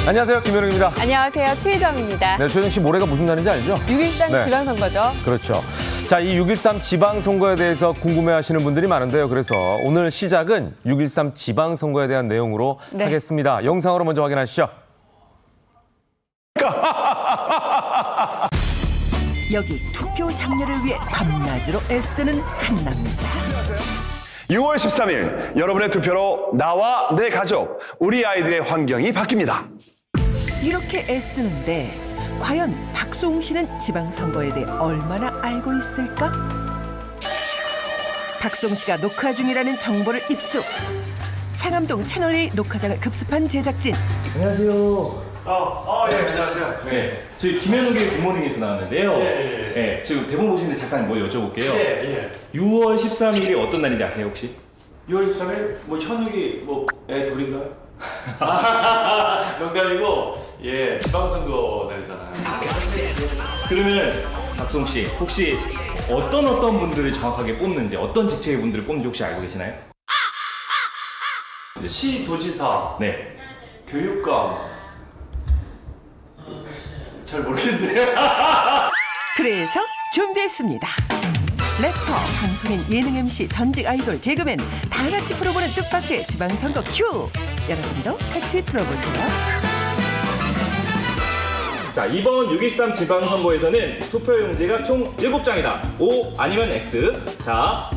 안녕하세요, 김현웅입니다. 안녕하세요, 최희정입니다. 네, 최희정 씨 모레가 무슨 날인지 알죠? 6.13 네. 지방선거죠. 그렇죠. 자, 이 6.13 지방선거에 대해서 궁금해하시는 분들이 많은데요. 그래서 오늘 시작은 6.13 지방선거에 대한 내용으로 네. 하겠습니다. 영상으로 먼저 확인하시죠. 여기 투표 장려를 위해 밤낮으로 애쓰는 한 남자. 6월 13일 여러분의 투표로 나와 내 가족, 우리 아이들의 환경이 바뀝니다. 이렇게 애쓰는데 과연 박수홍 씨는 지방선거에 대해 얼마나 알고 있을까? 박수홍 씨가 녹화 중이라는 정보를 입수. 상암동 채널A 녹화장을 급습한 제작진. 안녕하세요. 예, 안녕하세요. 네, 저희 김현욱의 굿모닝에서 나왔는데요. 네, 지금 대본 보시는데 잠깐 뭐 여쭤볼게요. 예. 6월 13일이 어떤 날인지 아세요 혹시? 6월 13일 뭐 현욱이 애 돌인가요? 농담이고 지방선거 날이잖아요. 그러면 박수홍 씨 혹시 어떤 분들을 정확하게 뽑는지, 어떤 직책의 분들을 뽑는지 혹시 알고 계시나요? 시도지사, 네. 교육감 잘 모르겠는데. 그래서 준비했습니다. 래퍼, 방송인, 예능 MC, 전직 아이돌, 개그맨 다 같이 풀어보는 뜻밖의 지방선거 큐! 여러분도 같이 풀어보세요. 자, 이번 6.13 지방선거에서는 투표용지가 총 7장이다. O 아니면 X. 자,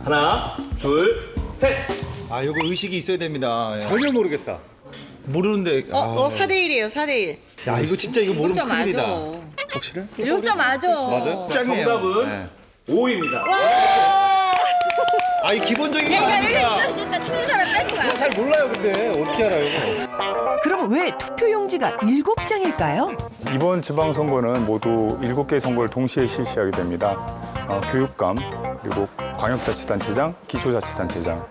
하나, 둘, 셋. 아, 요거 의식이 있어야 됩니다. 예. 전혀 모르겠다. 모르는데. 4대1이에요, 4대1. 야, 이거 진짜 이거 모르면 6점 큰일이다. 맞아. 확실해? 6점 맞아. 맞아요? 자, 짱이에요. 정답은 네. O입니다. 아, 이 기본적인 거 아닙니까? 일단 치는 사람 뺏는 거야. 잘 몰라요, 근데. 어떻게 알아요? 그럼 왜 투표용지가 7장일까요? 이번 지방선거는 모두 7개의 선거를 동시에 실시하게 됩니다. 교육감, 그리고 광역자치단체장, 기초자치단체장,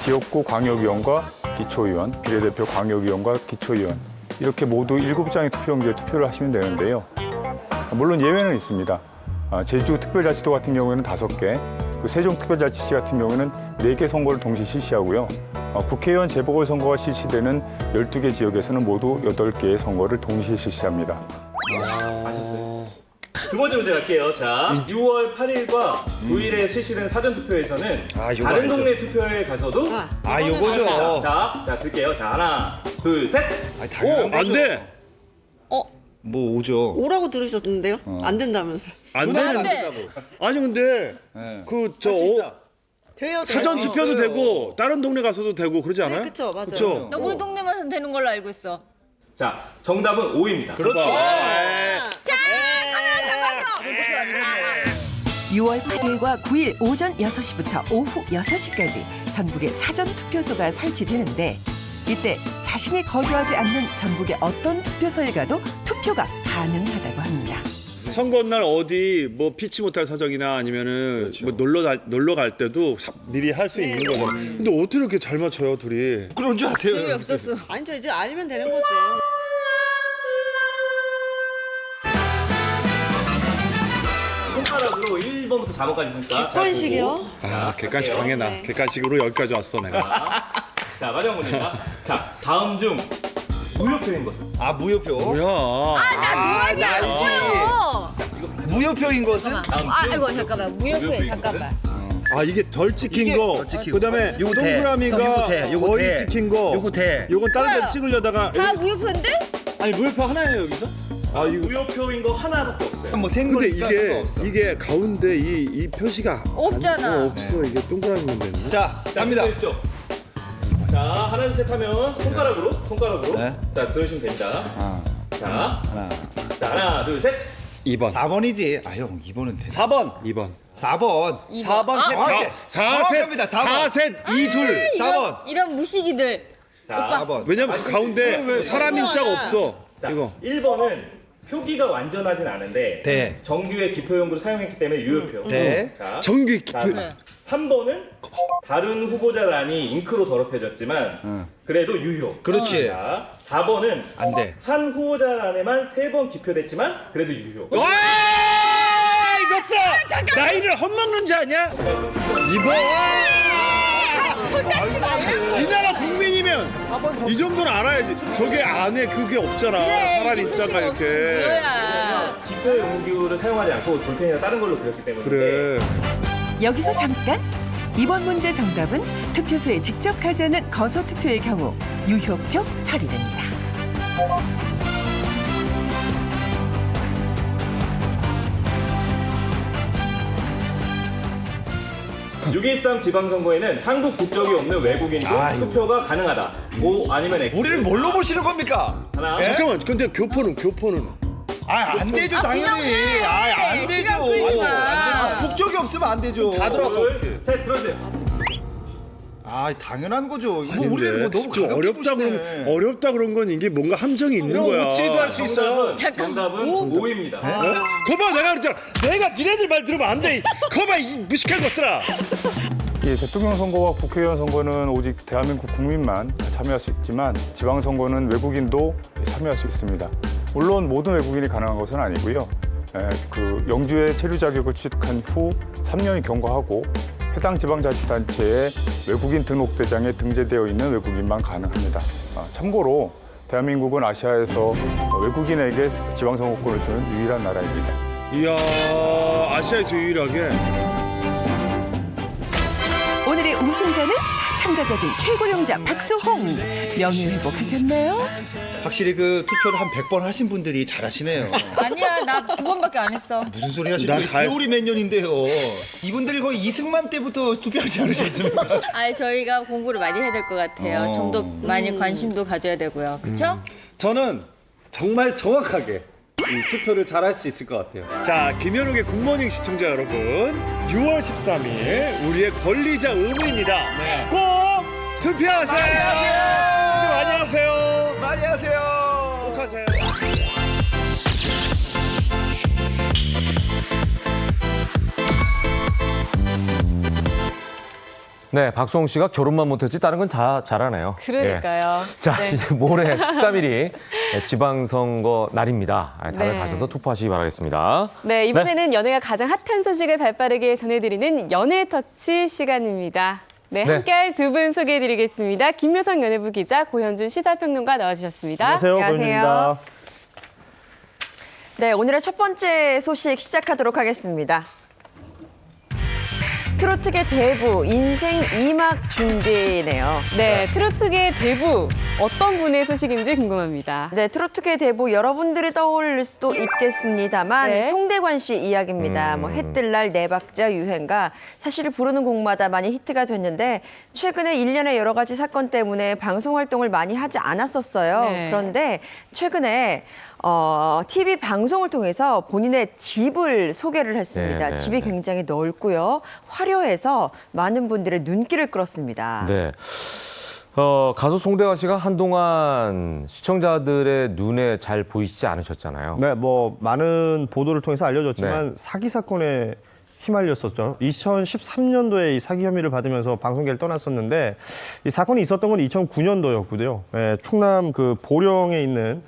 지역구 광역위원과 기초위원, 비례대표 광역위원과 기초위원 이렇게 모두 7장의 투표용지에 투표를 하시면 되는데요. 물론 예외는 있습니다. 제주특별자치도 같은 경우에는 5개, 세종특별자치시 같은 경우에는 4개 선거를 동시에 실시하고요. 국회의원 재보궐선거가 실시되는 12개 지역에서는 모두 8개의 선거를 동시에 실시합니다. 아셨어요? 두 번째 문제 갈게요. 자, 6월 8일과 9일에 실시된 사전투표에서는 아, 요거 다른 알죠. 동네 투표에 가서도 아, 요거죠. 자, 들게요. 자, 하나, 둘, 셋. 아, 당연한 거죠. 안 돼! 뭐 오죠. 오라고 들으셨는데요? 안 된다면서요. 안 안 돼! 된다고. 아니 근데 네. 돼요, 사전 돼요. 투표도 되고 다른 동네 가서도 되고 그러지 않아요? 네, 그쵸, 맞아요. 그쵸? 우리 동네만 되는 걸로 알고 있어. 자, 정답은 O입니다. 그렇죠. 자, 6월 8일과 9일 오전 6시부터 오후 6시까지 전국에 사전투표소가 설치되는데 이때 자신이 거주하지 않는 전국의 어떤 투표소에 가도 투표가 가능하다고 합니다. 선거 날 어디 뭐 피치 못할 사정이나 아니면은 뭐 놀러 갈 때도 미리 할 수 있는 거잖아. 근데 어떻게 이렇게 잘 맞춰요, 둘이? 그런 줄 아세요? 재미 없었어. 아니, 저 이제 알면 되는 거죠. 손가락으로 1번부터 4번까지 있으니까. 객관식이요? 객관식 강해 나. 네. 객관식으로 여기까지 왔어 내가. 자, 마지막 문제입니다. 자, 다음 중 무효표인 것은? 아, 무효표. 뭐야? 무효표인 것은? 다음 중 아이고 잠깐만 무효표에 잠깐만. 아 이게 덜 찍힌 거. 찍히고. 그다음에 요거 돼. 동그라미가 형, 요거 돼. 요거 거의 돼. 찍힌 거. 요거 돼. 요건 다른 데 뭐야? 찍으려다가 다 무효표인데? 아니 무효표 하나예요 여기서? 아 이거 무효표인 거 하나밖에 없어요. 뭐 생 근데 거니까 이게 상관없어. 이게 가운데 이 표시가 없잖아. 없어. 이게 동그라미만 되네. 자, 갑니다. 들으시죠? 자, 하나, 둘, 셋 하면 손가락으로. 네. 자, 들으시면 됩니다. 자, 하나, 둘, 셋. 2번. 4번이지. 아, 형, 2번은 돼. 4번. 2번. 4번. 4번. 정확해. 4셋 정확합니다. 4번. 4셋 2둘. 4번. 이런 무식이들. 자, 4번. 왜냐면 그 가운데 사람 인자가 없어. 자, 이거. 1번은 표기가 완전하진 않은데 네. 정규의 기표용구를 사용했기 때문에 유효표. 네. 자, 정규 자, 기표. 3번은 다른 후보자란이 잉크로 더럽혀졌지만 그래도 유효. 그렇지. 자, 4번은 안 돼. 한 후보자란에만 3번 기표됐지만 그래도 유효. 와! 이것들아! 나이를 헛먹는 자 아니야? 2번! 손 닦지 마요. 이 나라 국민이면 그러면 이 정도는 알아야지. 저게 안에 그게 없잖아. 사람 인자가 이렇게. 뭐야? 기표 용기를 사용하지 않고 볼펜이나 다른 걸로 그렸기 때문에. 그래. 여기서 잠깐! 이번 문제 정답은 투표소에 직접 가지 않은 거소 투표의 경우 유효표 처리됩니다. 6.13 지방선거에는 한국 국적이 없는 외국인도 투표가 가능하다. O 아니면 X. 우리를 뭘로 보시는 겁니까? 하나. 잠깐만. 근데 교포는 안 되죠, 당연히. 해. 안 되죠. 시간 끌지 마. 국적이 없으면 안 되죠. 둘, 셋, 들어주세요. 당연한 거죠. 이거 우리를 뭐 너무 좀 어렵다 그런 건 이게 뭔가 함정이 있는 거야. 정답은 O입니다. 거봐, 내가 그랬잖아. 내가 니네들 말 들으면 안 돼. 거봐, 이 무식한 것들아. 예, 대통령 선거와 국회의원 선거는 오직 대한민국 국민만 참여할 수 있지만 지방선거는 외국인도 참여할 수 있습니다. 물론 모든 외국인이 가능한 것은 아니고요. 그 영주의 체류 자격을 취득한 후 3년이 경과하고 해당 지방자치단체의 외국인 등록대장에 등재되어 있는 외국인만 가능합니다. 참고로 대한민국은 아시아에서 외국인에게 지방선거권을 주는 유일한 나라입니다. 이야, 아시아에서 유일하게. 오늘의 우승자는 참가자 중 최고령자 박수홍. 명예회복하셨나요? 확실히 그 투표를 한 100번 하신 분들이 잘하시네요. 아니야, 나 2번밖에 안 했어. 무슨 소리 하시는 거예요? 세월이 몇 년인데요. 이분들이 거의 이승만 때부터 투표하지 않으셨습니까? 아니, 저희가 공부를 많이 해야 될 것 같아요. 좀 더 많이 관심도 가져야 되고요. 그렇죠? 저는 정말 정확하게 이 투표를 잘 할 수 있을 것 같아요. 자, 김현욱의 굿모닝 시청자 여러분, 6월 13일 우리의 권리자 의무입니다. 꼭 투표하세요. 투표 많이 하세요. 많이 하세요. 꼭 하세요. 네, 박수홍 씨가 결혼만 못했지 다른 건 다 잘하네요. 그러니까요. 예. 자, 네. 이제 모레 13일이 지방선거 날입니다. 다들 네. 가셔서 투표하시기 바라겠습니다. 네, 이번에는 연예가 가장 핫한 소식을 발빠르게 전해드리는 연예터치 시간입니다. 네, 네. 함께할 두 분 소개해드리겠습니다. 김효성 연예부 기자, 고현준 시사평론가 나와주셨습니다. 안녕하세요, 고현준입니다. 네, 오늘의 첫 번째 소식 시작하도록 하겠습니다. 트로트계 대부 인생 2막 준비네요. 네, 트로트계 대부 어떤 분의 소식인지 궁금합니다. 네, 트로트계 대부 여러분들이 떠올릴 수도 있겠습니다만 네. 송대관 씨 이야기입니다. 뭐 해뜰날 네 박자 유행가 사실 부르는 곡마다 많이 히트가 됐는데 최근에 일련의 여러 가지 사건 때문에 방송 활동을 많이 하지 않았었어요. 네. 그런데 최근에 TV 방송을 통해서 본인의 집을 소개를 했습니다. 네, 네, 집이 네. 굉장히 넓고요. 화려해서 많은 분들의 눈길을 끌었습니다. 네. 가수 송대관 씨가 한동안 시청자들의 눈에 잘 보이지 않으셨잖아요. 네. 네, 뭐 많은 보도를 통해서 알려졌지만 사기 사건에 휘말렸었죠. 2013년도에 이 사기 혐의를 받으면서 방송계를 떠났었는데 이 사건이 있었던 건 2009년도였고요. 충남 그 보령에 있는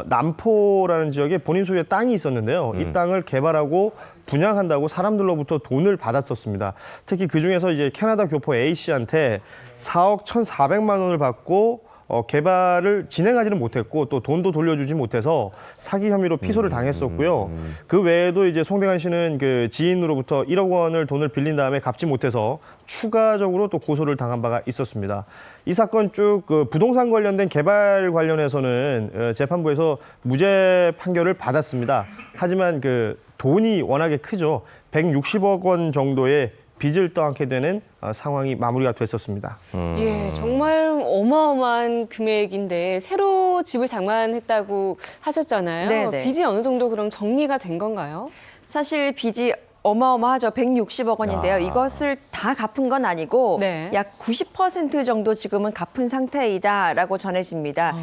남포라는 지역에 본인 소유의 땅이 있었는데요. 이 땅을 개발하고 분양한다고 사람들로부터 돈을 받았었습니다. 특히 그중에서 이제 캐나다 교포 A 씨한테 4억 1,400만 원을 받고 개발을 진행하지는 못했고 또 돈도 돌려주지 못해서 사기 혐의로 피소를 당했었고요. 그 외에도 이제 송대관 씨는 그 지인으로부터 1억 원을 돈을 빌린 다음에 갚지 못해서 추가적으로 또 고소를 당한 바가 있었습니다. 이 사건 쭉 그 부동산 관련된 개발 관련해서는 재판부에서 무죄 판결을 받았습니다. 하지만 그 돈이 워낙에 크죠. 160억 원 정도의 빚을 떠안게 되는 상황이 마무리가 됐었습니다. 예, 정말 어마어마한 금액인데 새로 집을 장만했다고 하셨잖아요. 네네. 빚이 어느 정도 그럼 정리가 된 건가요? 사실 빚이 어마어마하죠. 160억 원인데요. 이것을 다 갚은 건 아니고 네. 약 90% 정도 지금은 갚은 상태이다라고 전해집니다.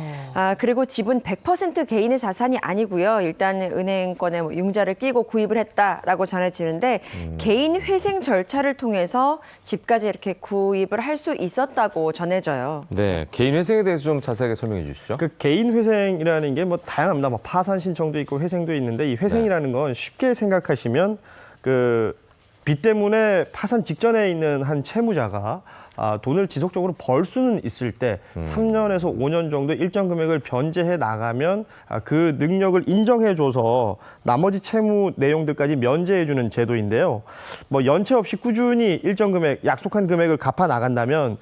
그리고 집은 100% 개인의 자산이 아니고요. 일단 은행권에 뭐 융자를 끼고 구입을 했다라고 전해지는데 개인 회생 절차를 통해서 집까지 이렇게 구입을 할 수 있었다고 전해져요. 네, 개인 회생에 대해서 좀 자세하게 설명해 주시죠. 그 개인 회생이라는 게 뭐 다양합니다. 뭐 파산 신청도 있고 회생도 있는데 이 회생이라는 건 쉽게 생각하시면 그 빚 때문에 파산 직전에 있는 한 채무자가 돈을 지속적으로 벌 수는 있을 때 3년에서 5년 정도 일정 금액을 변제해 나가면 그 능력을 인정해줘서 나머지 채무 내용들까지 면제해주는 제도인데요. 뭐 연체 없이 꾸준히 일정 금액, 약속한 금액을 갚아 나간다면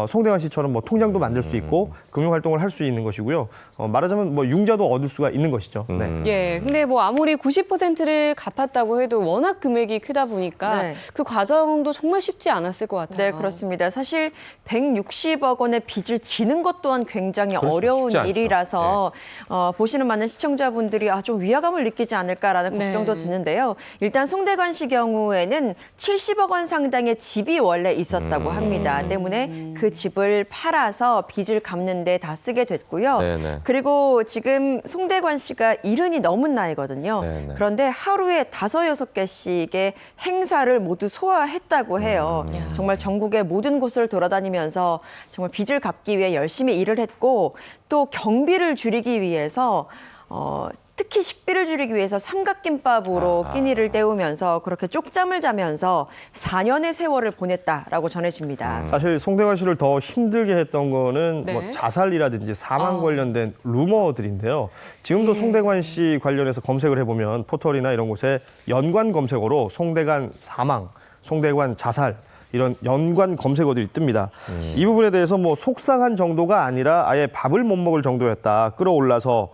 송대관 씨처럼 뭐 통장도 만들 수 있고 금융활동을 할 수 있는 것이고요. 말하자면 뭐 융자도 얻을 수가 있는 것이죠. 네. 예, 근데 뭐 아무리 90%를 갚았다고 해도 워낙 금액이 크다 보니까 네. 그 과정도 정말 쉽지 않았을 것 같아요. 네, 그렇습니다. 사실 160억 원의 빚을 지는 것 또한 굉장히 그렇죠. 어려운 쉽지 않죠. 일이라서 보시는 많은 시청자분들이 좀 위화감을 느끼지 않을까라는 네. 걱정도 드는데요. 일단 송대관 씨 경우에는 70억 원 상당의 집이 원래 있었다고 합니다. 때문에 그 집을 팔아서 빚을 갚는 데 다 쓰게 됐고요. 네네. 그리고 지금 송대관 씨가 70이 넘은 나이거든요. 네네. 그런데 하루에 5-6개씩의 행사를 모두 소화했다고 해요. 정말 전국의 모든 곳을 돌아다니면서 정말 빚을 갚기 위해 열심히 일을 했고 또 경비를 줄이기 위해서 특히 식비를 줄이기 위해서 삼각김밥으로 끼니를 때우면서 그렇게 쪽잠을 자면서 4년의 세월을 보냈다라고 전해집니다. 사실 송대관 씨를 더 힘들게 했던 거는 네. 뭐 자살이라든지 사망 관련된 루머들인데요. 지금도 송대관 씨 관련해서 검색을 해보면 포털이나 이런 곳에 연관 검색어로 송대관 사망, 송대관 자살 이런 연관 검색어들이 뜹니다. 이 부분에 대해서 뭐 속상한 정도가 아니라 아예 밥을 못 먹을 정도였다. 끌어올라서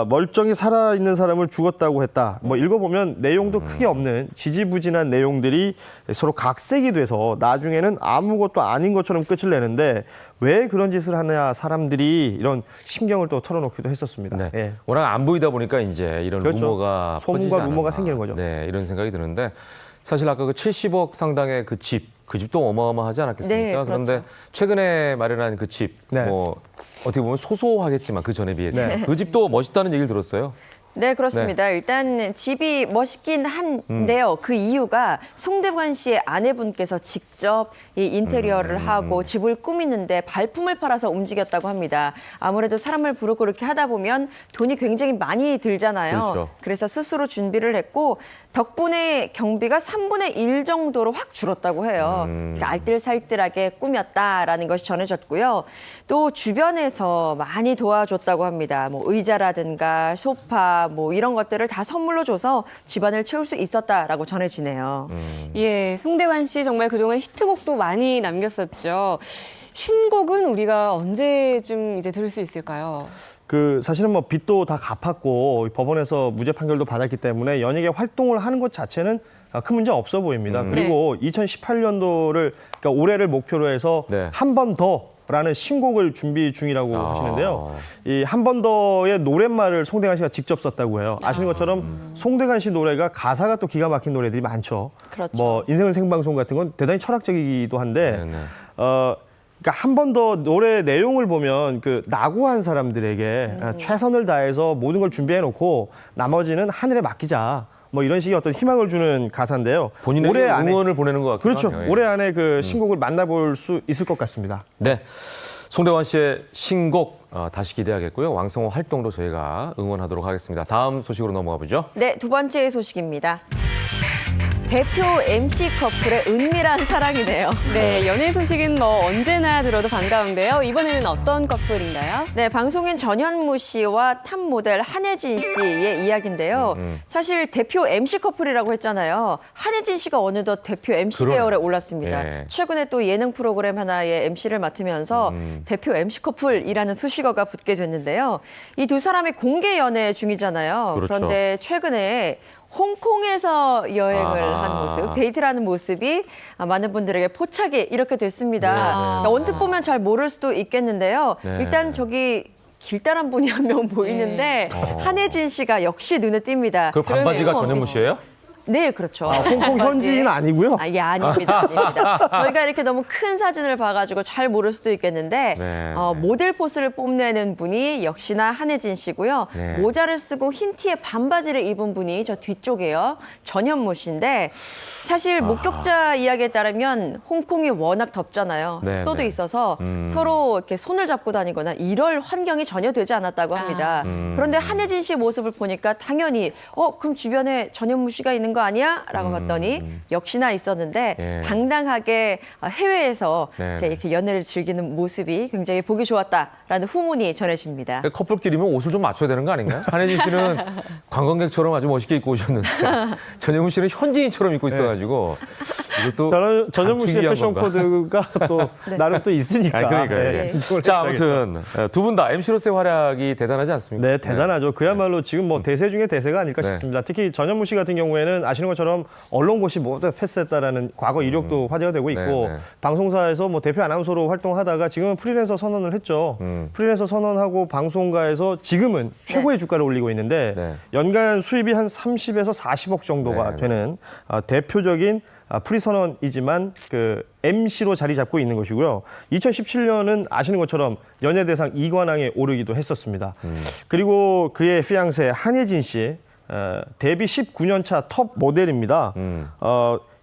멀쩡히 살아있는 사람을 죽었다고 했다. 뭐 읽어보면 내용도 크게 없는 지지부진한 내용들이 서로 각색이 돼서 나중에는 아무것도 아닌 것처럼 끝을 내는데 왜 그런 짓을 하냐 사람들이 이런 심경을 또 털어놓기도 했었습니다. 네. 예. 워낙 안 보이다 보니까 이제 이런 그렇죠. 루머가 소문과 퍼지지 루머가 않았나. 생기는 거죠. 네, 이런 생각이 드는데 사실 아까 그 70억 상당의 그 집도 어마어마하지 않았겠습니까? 네, 그렇죠. 그런데 최근에 마련한 그 집, 네. 뭐 어떻게 보면 소소하겠지만 그 전에 비해서 네. 그 집도 멋있다는 얘기를 들었어요. 네, 그렇습니다. 일단 집이 멋있긴 한데요. 그 이유가 송대관 씨의 아내분께서 직접 이 인테리어를 하고 집을 꾸미는데 발품을 팔아서 움직였다고 합니다. 아무래도 사람을 부르고 그렇게 하다 보면 돈이 굉장히 많이 들잖아요. 그렇죠. 그래서 스스로 준비를 했고 덕분에 경비가 3분의 1 정도로 확 줄었다고 해요. 알뜰살뜰하게 꾸몄다라는 것이 전해졌고요. 또 주변에서 많이 도와줬다고 합니다. 뭐 의자라든가 소파 뭐 이런 것들을 다 선물로 줘서 집안을 채울 수 있었다라고 전해지네요. 예, 송대관 씨 정말 그동안 히트곡도 많이 남겼었죠. 신곡은 우리가 언제쯤 이제 들을 수 있을까요? 그 사실은 뭐 빚도 다 갚았고 법원에서 무죄 판결도 받았기 때문에 연예계 활동을 하는 것 자체는 큰 문제 없어 보입니다. 그리고 2018년도를 그러니까 올해를 목표로 해서 네. 한 번 더라는 신곡을 준비 중이라고 하시는데요. 이 한 번 더의 노랫말을 송대관 씨가 직접 썼다고 해요. 아시는 것처럼 송대관 씨 노래가 가사가 또 기가 막힌 노래들이 많죠. 그렇죠. 뭐 인생은 생방송 같은 건 대단히 철학적이기도 한데 네네. 그러니까 한 번 더 노래 내용을 보면 그 낙오한 사람들에게 최선을 다해서 모든 걸 준비해 놓고 나머지는 하늘에 맡기자. 뭐 이런 식의 어떤 희망을 주는 가사인데요. 본인에게 올해 안에 응원을 보내는 것 같기도 그렇죠. 하네요. 예. 올해 안에 그 신곡을 만나볼 수 있을 것 같습니다. 네. 송대관 씨의 신곡 다시 기대하겠고요. 왕성호 활동도 저희가 응원하도록 하겠습니다. 다음 소식으로 넘어가 보죠. 네, 두 번째 소식입니다. 대표 MC 커플의 은밀한 사랑이네요. 네, 연애 소식은 뭐 언제나 들어도 반가운데요. 이번에는 어떤 커플인가요? 네, 방송인 전현무 씨와 탑 모델 한혜진 씨의 이야기인데요. 사실 대표 MC 커플이라고 했잖아요. 한혜진 씨가 어느덧 대표 MC 그러네. 계열에 올랐습니다. 예. 최근에 또 예능 프로그램 하나의 MC를 맡으면서 대표 MC 커플이라는 수식어가 붙게 됐는데요. 이 두 사람이 공개 연애 중이잖아요. 그렇죠. 그런데 최근에 홍콩에서 여행을 한 모습, 데이트를 하는 모습이 많은 분들에게 포착이 이렇게 됐습니다. 그러니까 언뜻 보면 잘 모를 수도 있겠는데요. 네. 일단 저기 길다란 분이 한 명 보이는데 한혜진 씨가 역시 눈에 띕니다. 그 반바지가 전현무 씨예요? 네, 그렇죠. 홍콩 현지인 아니고요? 예, 아닙니다. 아닙니다. 저희가 이렇게 너무 큰 사진을 봐가지고 잘 모를 수도 있겠는데 네. 모델 포스를 뽐내는 분이 역시나 한혜진 씨고요. 네. 모자를 쓰고 흰 티에 반바지를 입은 분이 저 뒤쪽이에요. 전현무 씨인데 사실 목격자 이야기에 따르면 홍콩이 워낙 덥잖아요. 네, 습도도 네. 있어서 서로 이렇게 손을 잡고 다니거나 이럴 환경이 전혀 되지 않았다고 합니다. 그런데 한혜진 씨 모습을 보니까 당연히 그럼 주변에 전현무 씨가 있는 거 거 아니야? 라고 봤더니 역시나 있었는데 예. 당당하게 해외에서 네. 이렇게 연애를 즐기는 모습이 굉장히 보기 좋았다라는 후문이 전해집니다. 커플끼리면 옷을 좀 맞춰야 되는 거 아닌가요? 한혜진 씨는 관광객처럼 아주 멋있게 입고 오셨는데 전현무 씨는 현지인처럼 입고 있어가지고 이것도 전현무 씨의 감추기 패션 위한 건가? 코드가 또 나름 또 있으니까. 그러니까요. 네. 자, 아무튼 두 분 다 MC로서의 활약이 대단하지 않습니까? 네, 대단하죠. 그야말로 지금 뭐 대세 중에 대세가 아닐까 네. 싶습니다. 특히 전현무 씨 같은 경우에는 아시는 것처럼 언론고시 모두 패스했다라는 과거 이력도 화제가 되고 있고 네, 네. 방송사에서 뭐 대표 아나운서로 활동하다가 지금은 프리랜서 선언을 했죠. 프리랜서 선언하고 방송가에서 지금은 최고의 주가를 올리고 있는데 네. 연간 수입이 한 30에서 40억 정도가 네. 되는 대표적인 프리 선언이지만 그 MC로 자리 잡고 있는 것이고요. 2017년은 아시는 것처럼 연예대상 2관왕에 오르기도 했었습니다. 그리고 그의 피앙세 한예진 씨 데뷔 19년 차 톱 모델입니다.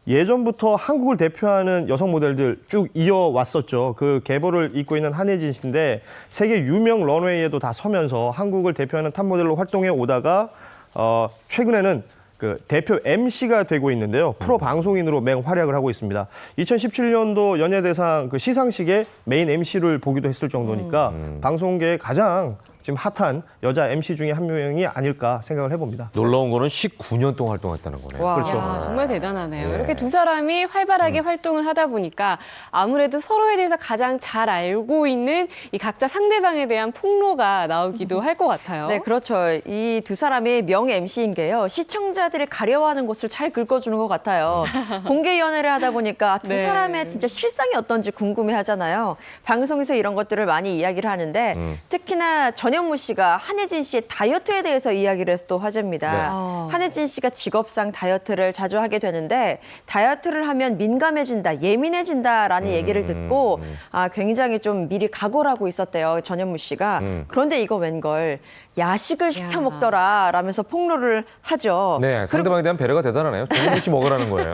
예전부터 한국을 대표하는 여성 모델들 쭉 이어왔었죠. 그 계보를 잇고 있는 한예진 씨인데 세계 유명 런웨이에도 다 서면서 한국을 대표하는 탑 모델로 활동해 오다가 최근에는 그 대표 MC가 되고 있는데요. 프로 방송인으로 맹활약을 하고 있습니다. 2017년도 연예대상 그 시상식에 메인 MC를 보기도 했을 정도니까 방송계의 가장 지금 핫한 여자 MC 중에 한 명이 아닐까 생각을 해봅니다. 놀라운 거는 19년 동안 활동했다는 거네요. 와, 그렇죠. 야, 정말 대단하네요. 예. 이렇게 두 사람이 활발하게 활동을 하다 보니까 아무래도 서로에 대해서 가장 잘 알고 있는 이 각자 상대방에 대한 폭로가 나오기도 할 것 같아요. 네, 그렇죠. 이 두 사람이 명 MC인 게요. 시청자들이 가려워하는 곳을 잘 긁어주는 것 같아요. 공개 연애를 하다 보니까 두 네. 사람의 진짜 실상이 어떤지 궁금해하잖아요. 방송에서 이런 것들을 많이 이야기를 하는데 특히나 전현무 씨가 한혜진 씨의 다이어트에 대해서 이야기를 해서 또 화제입니다. 네. 한혜진 씨가 직업상 다이어트를 자주 하게 되는데 다이어트를 하면 민감해진다, 예민해진다라는 얘기를 듣고 굉장히 좀 미리 각오를 하고 있었대요. 전현무 씨가. 그런데 이거 웬걸 야식을 시켜 먹더라 라면서 폭로를 하죠. 네, 상대방에 대한 배려가 대단하네요. 전현무 씨 먹으라는 거예요.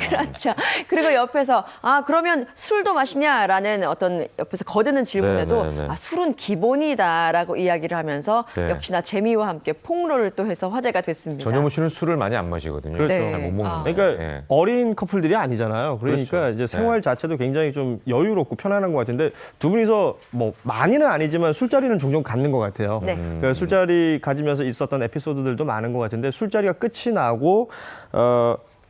그렇죠. 그리고 옆에서 그러면 술도 마시냐라는 어떤 옆에서 거드는 질문에도 네, 네, 네. 술은 기본이다라고 이야기를 하면서 네. 역시나 재미와 함께 폭로를 또 해서 화제가 됐습니다. 전현무 씨는 술을 많이 안 마시거든요. 그렇죠. 잘 못 먹는데. 그러니까 예. 어린 커플들이 아니잖아요. 그러니까 그렇죠. 이제 생활 자체도 굉장히 좀 여유롭고 편안한 것 같은데 두 분이서 뭐 많이는 아니지만 술자리는 종종 갖는 것 같아요. 네. 그러니까 술자리 가지면서 있었던 에피소드들도 많은 것 같은데 술자리가 끝이 나고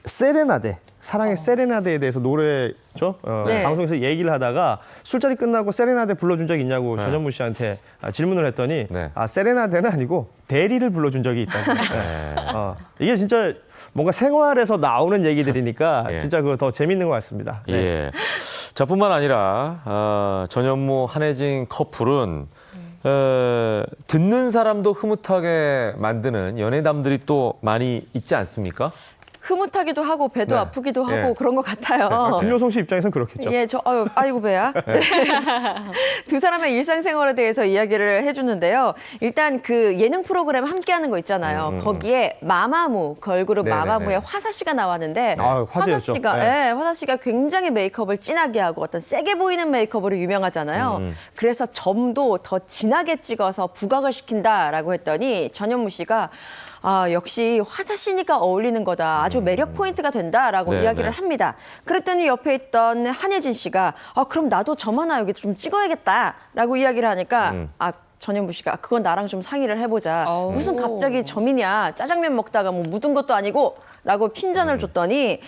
세레나데 사랑의 세레나데에 대해서 노래죠. 네. 방송에서 얘기를 하다가 술자리 끝나고 세레나데 불러준 적 있냐고 전현무 씨한테 질문을 했더니 네. 세레나데는 아니고 대리를 불러준 적이 있다고. 네. 이게 진짜 뭔가 생활에서 나오는 얘기들이니까 예. 진짜 그거 더 재밌는 것 같습니다. 네. 예. 자, 뿐만 아니라 전현무 한혜진 커플은 듣는 사람도 흐뭇하게 만드는 연예담들이 또 많이 있지 않습니까? 흐뭇하기도 하고 배도 네. 아프기도 하고 예. 그런 것 같아요. 김효성 씨 입장에서는 그렇겠죠. 예, 아이고 배야. 네. 두 사람의 일상생활에 대해서 이야기를 해주는데요. 일단 그 예능 프로그램 함께하는 거 있잖아요. 거기에 마마무 걸그룹 네네네. 마마무의 화사 씨가 나왔는데 화사 화제였죠. 씨가 네. 화사 씨가 굉장히 메이크업을 진하게 하고 어떤 세게 보이는 메이크업으로 유명하잖아요. 그래서 점도 더 진하게 찍어서 부각을 시킨다라고 했더니 전현무 씨가 역시 화사 씨니까 어울리는 거다. 아주 매력 포인트가 된다라고 네, 이야기를 네. 합니다. 그랬더니 옆에 있던 한예진 씨가 그럼 나도 점 하나 여기 좀 찍어야겠다라고 이야기를 하니까 전현무 씨가 그건 나랑 좀 상의를 해보자. 무슨 갑자기 점이냐. 짜장면 먹다가 뭐 묻은 것도 아니고 라고 핀잔을 줬더니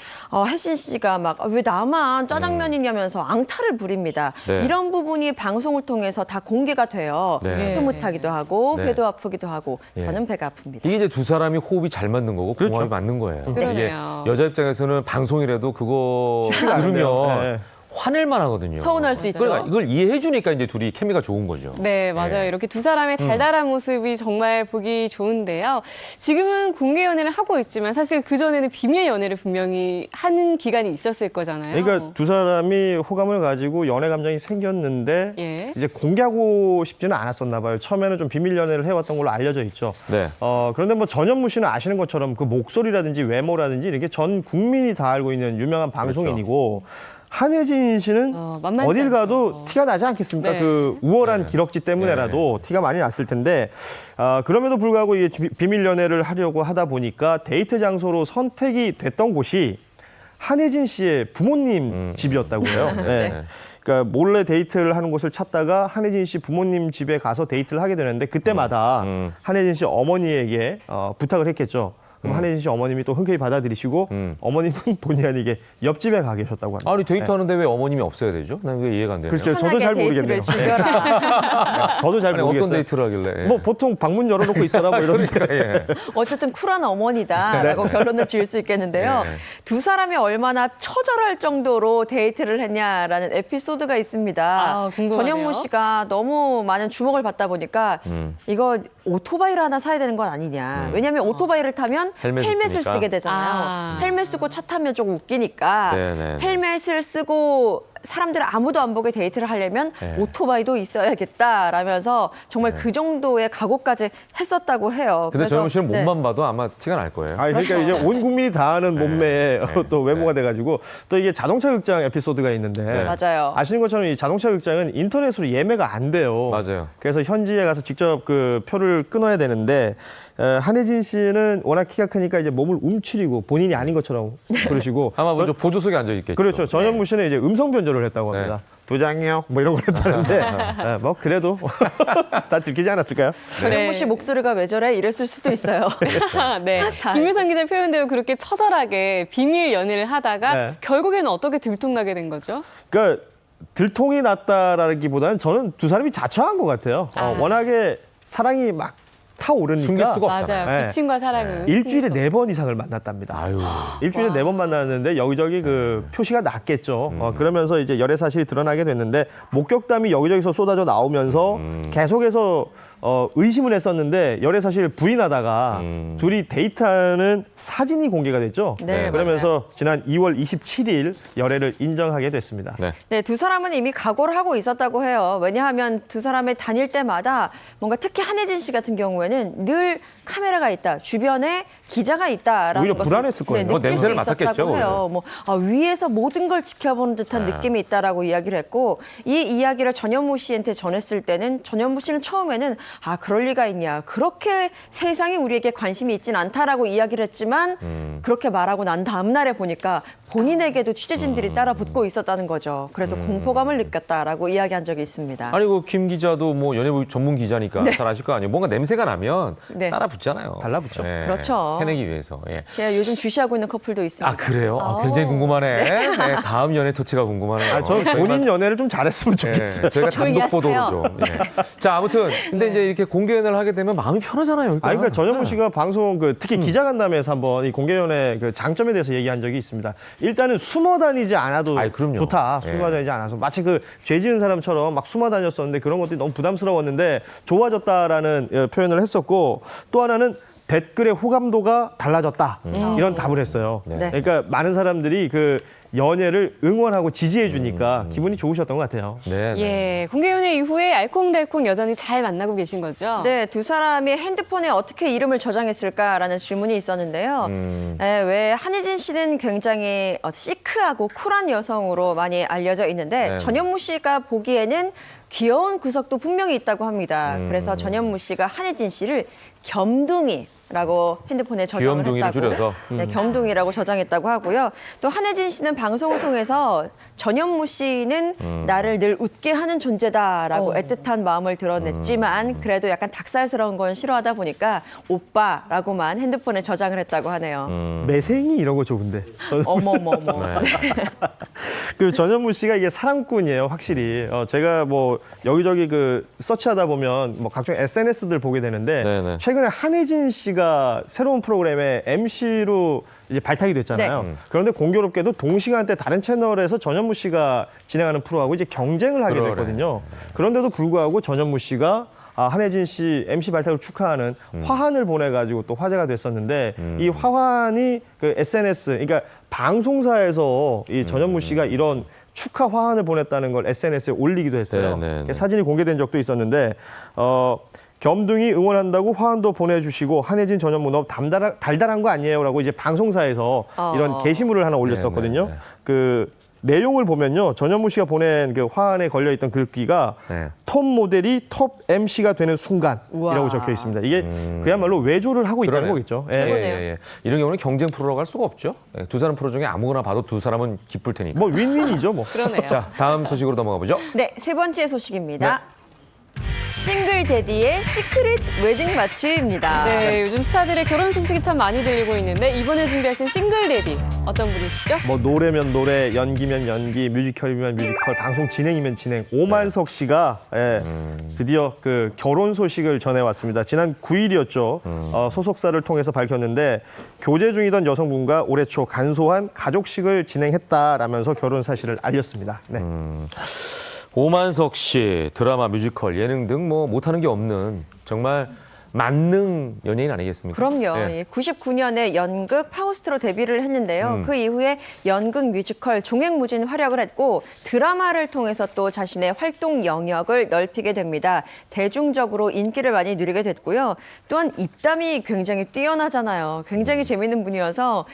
혜진 씨가 막 왜 나만 짜장면이냐면서 앙탈을 부립니다. 네. 이런 부분이 방송을 통해서 다 공개가 돼요. 네. 흐뭇하기도 하고 네. 배도 아프기도 하고 예. 저는 배가 아픕니다. 이게 이제 두 사람이 호흡이 잘 맞는 거고 그렇죠. 궁합이 맞는 거예요. 이게 그러네요. 여자 입장에서는 방송이라도 그거 안 돼요. 들으면 네. 화낼만 하거든요. 서운할 수 있죠. 그러니까 이걸 이해해 주니까 이제 둘이 케미가 좋은 거죠. 네, 맞아요. 예. 이렇게 두 사람의 달달한 모습이 정말 보기 좋은데요. 지금은 공개 연애를 하고 있지만 사실 그전에는 비밀 연애를 분명히 하는 기간이 있었을 거잖아요. 그러니까 두 사람이 호감을 가지고 연애 감정이 생겼는데 예. 이제 공개하고 싶지는 않았었나 봐요. 처음에는 좀 비밀 연애를 해왔던 걸로 알려져 있죠. 네. 그런데 뭐 전현무 씨는 아시는 것처럼 그 목소리라든지 외모라든지 이렇게 전 국민이 다 알고 있는 유명한 방송인이고 한혜진 씨는 만만치 어딜 가도 않죠. 티가 나지 않겠습니까? 네. 그 우월한 기럭지 때문에라도 티가 많이 났을 텐데 그럼에도 불구하고 이게 비밀 연애를 하려고 하다 보니까 데이트 장소로 선택이 됐던 곳이 한혜진 씨의 부모님 집이었다고요. 네. 그러니까 몰래 데이트를 하는 곳을 찾다가 한혜진 씨 부모님 집에 가서 데이트를 하게 되는데 그때마다 한혜진 씨 어머니에게 부탁을 했겠죠. 그럼 한혜진 씨 어머님이 또 흔쾌히 받아들이시고 어머님은 본의 아니게 옆집에 가 계셨다고 합니다. 아니 데이트하는데 왜 어머님이 없어야 되죠? 난 왜 이해가 안 되네요. 글쎄요, 저도 잘 모르겠네요. 저도 잘 아니, 모르겠어요. 어떤 데이트를 하길래? 뭐 보통 방문 열어놓고 있어라 뭐 이런데. 예. 어쨌든 쿨한 어머니다라고 결론을 지을 수 있겠는데요. 네. 두 사람이 얼마나 처절할 정도로 데이트를 했냐라는 에피소드가 있습니다. 궁금하네요. 전현무 씨가 너무 많은 주목을 받다 보니까 이거 오토바이를 하나 사야 되는 건 아니냐. 왜냐하면 오토바이를 타면 헬멧을 헬멧을 쓰니까. 쓰게 되잖아요. 헬멧 쓰고 차 타면 조금 웃기니까 네네. 헬멧을 쓰고 사람들 아무도 안 보게 데이트를 하려면 네. 오토바이도 있어야겠다라면서 정말 그 정도의 각오까지 했었다고 해요. 근데 전현무 씨는 네. 몸만 봐도 아마 티가 날 거예요. 아니, 그러니까 이제 온 국민이 다 아는 몸매에 또 외모가 돼가지고 또 이게 자동차 극장 에피소드가 있는데 맞아요. 아시는 것처럼 이 자동차 극장은 인터넷으로 예매가 안 돼요. 맞아요. 그래서 현지에 가서 직접 그 표를 끊어야 되는데 한혜진 씨는 워낙 키가 크니까 이제 몸을 움츠리고 본인이 아닌 것처럼 그러시고 아마 뭐 보조 속에 앉아 있겠죠. 그렇죠. 전현무 씨는 이제 음성 변조를 했다고 합니다. 네. 두 장이요. 뭐 이런 걸 했다는데 뭐 그래도 다 들키지 않았을까요? 전현무 씨 목소리가 왜 저래? 이랬을 수도 있어요. 네. 김유선 기자 표현대로 그렇게 처절하게 비밀 연애를 하다가 네. 결국에는 어떻게 들통나게 된 거죠? 그러니까 들통이 났다라기보다는 저는 두 사람이 자처한 것 같아요. 워낙에 사랑이 막 타오르니까 숨길 수가 없잖아요. 맞아요. 네. 비친과 사랑은 일주일에 4번 이상을 만났답니다. 아유. 일주일에 4번 만났는데 여기저기 그 표시가 났겠죠. 그러면서 이제 열애 사실이 드러나게 됐는데 목격담이 여기저기서 쏟아져 나오면서 계속해서 의심을 했었는데 열애 사실 부인하다가 둘이 데이트하는 사진이 공개가 됐죠. 네, 그러면서 지난 2월 27일 열애를 인정하게 됐습니다. 네. 네, 두 사람은 이미 각오를 하고 있었다고 해요. 왜냐하면 두 사람이 다닐 때마다 뭔가 특히 한혜진 씨 같은 경우에는 늘 카메라가 있다, 주변에 기자가 있다라는 오히려 것을 불안했을 거예요. 네, 느낄 냄새를 수 있었다고 맡았겠죠, 해요. 뭐 위에서 모든 걸 지켜보는 듯한 느낌이 있다라고 이야기를 했고 이 이야기를 전현무 씨한테 전했을 때는 전현무 씨는 처음에는 그럴 리가 있냐, 그렇게 세상이 우리에게 관심이 있진 않다라고 이야기를 했지만 그렇게 말하고 난 다음 날에 보니까 본인에게도 취재진들이 따라 붙고 있었다는 거죠. 그래서 공포감을 느꼈다라고 이야기한 적이 있습니다. 아니 그 김 기자도 뭐 연예부 전문 기자니까 잘 아실 거 아니에요. 뭔가 냄새가 나면 네. 따라 붙잖아요. 달라붙죠. 그렇죠. 해내기 위해서. 예. 제가 요즘 주시하고 있는 커플도 있습니다. 아 그래요? 굉장히 궁금하네. 네, 다음 연애 터치가 궁금하네요. 저는 본인 연애를 좀 잘했으면 좋겠어요. 예, 저희가 조용히 단독 보도로 하세요. 좀. 예. 자 아무튼 근데 이제 이렇게 공개 연애를 하게 되면 마음이 편하잖아요. 일단. 그러니까 전현무 씨가 방송 특히 기자간담회에서 한번 이 공개 연애 그 장점에 대해서 얘기한 적이 있습니다. 일단은 숨어 다니지 않아도 그럼요. 좋다. 숨어 다니지 않아서 마치 그 죄 지은 사람처럼 막 숨어 다녔었는데 그런 것들이 너무 부담스러웠는데 좋아졌다라는 표현을 했었고 또 하나는 댓글의 호감도가 달라졌다. 이런 답을 했어요. 네. 그러니까 많은 사람들이 그 연애를 응원하고 지지해 주니까 기분이 좋으셨던 것 같아요. 네. 네. 예, 공개 연애 이후에 알콩달콩 여전히 잘 만나고 계신 거죠? 네, 두 사람이 핸드폰에 어떻게 이름을 저장했을까라는 질문이 있었는데요. 왜 한혜진 씨는 굉장히 시크하고 쿨한 여성으로 많이 알려져 있는데 네. 전현무 씨가 보기에는 귀여운 구석도 분명히 있다고 합니다. 그래서 전현무 씨가 한혜진 씨를 겸둥이라고 핸드폰에 저장을 귀염둥이를 했다고. 줄여서. 네, 겸둥이라고 저장했다고 하고요. 또 한혜진 씨는 방송을 통해서 전현무 씨는 나를 늘 웃게 하는 존재다라고 애틋한 마음을 드러냈지만 그래도 약간 닭살스러운 건 싫어하다 보니까 오빠라고만 핸드폰에 저장을 했다고 하네요. 매생이 이런 거 좋은데. 어머머머. 그 전현무 씨가 이게 사랑꾼이에요, 확실히. 제가 뭐 여기저기 그 서치하다 보면 뭐 각종 SNS들 보게 되는데 네네. 최근에 한혜진 씨가 새로운 프로그램에 MC로 이제 발탁이 됐잖아요. 그런데 공교롭게도 동시간대 다른 채널에서 전현무 씨가 진행하는 프로하고 이제 경쟁을 하게 그러네. 됐거든요. 그런데도 불구하고 전현무 씨가 한혜진 씨 MC 발탁을 축하하는 화환을 보내가지고 또 화제가 됐었는데 이 화환이 그 SNS, 그러니까 방송사에서 이 전현무 씨가 이런 축하 화환을 보냈다는 걸 SNS에 올리기도 했어요. 네, 네. 사진이 공개된 적도 있었는데 겸둥이 응원한다고 화환도 보내주시고 한혜진 전현무 너무 달달한 거 아니에요? 라고 이제 방송사에서 이런 게시물을 하나 올렸었거든요. 네, 네. 그 내용을 보면요. 전현무 씨가 보낸 그 화환에 걸려 있던 글귀가 네. 톱 모델이 톱 MC가 되는 순간이라고 우와. 적혀 있습니다. 이게 그야말로 외조를 하고 있다는 그러네요. 거겠죠. 예, 예. 예. 이런 경우는 경쟁 프로라고 할 수가 없죠. 예, 두 사람 프로 중에 아무거나 봐도 두 사람은 기쁠 테니까. 뭐 윈윈이죠, 뭐. 그러네요. 자, 다음 소식으로 넘어가 보죠. 네, 세 번째 소식입니다. 싱글 데디의 시크릿 웨딩 마치입니다. 네, 요즘 스타들의 결혼 소식이 참 많이 들리고 있는데 이번에 준비하신 싱글 데디 어떤 분이시죠? 뭐 노래면 노래, 연기면 연기, 뮤지컬이면 뮤지컬, 방송 진행이면 진행. 오만석 씨가 예, 드디어 그 결혼 소식을 전해왔습니다. 지난 9일이었죠. 소속사를 통해서 밝혔는데 교제 중이던 여성분과 올해 초 간소한 가족식을 진행했다라면서 결혼 사실을 알렸습니다. 네. 오만석 씨, 드라마, 뮤지컬, 예능 등 뭐 못하는 게 없는 정말 만능 연예인 아니겠습니까? 그럼요. 예. 99년에 연극 파우스트로 데뷔를 했는데요. 그 이후에 연극, 뮤지컬, 종횡무진 활약을 했고 드라마를 통해서 또 자신의 활동 영역을 넓히게 됩니다. 대중적으로 인기를 많이 누리게 됐고요. 또한 입담이 굉장히 뛰어나잖아요. 굉장히 재밌는 분이어서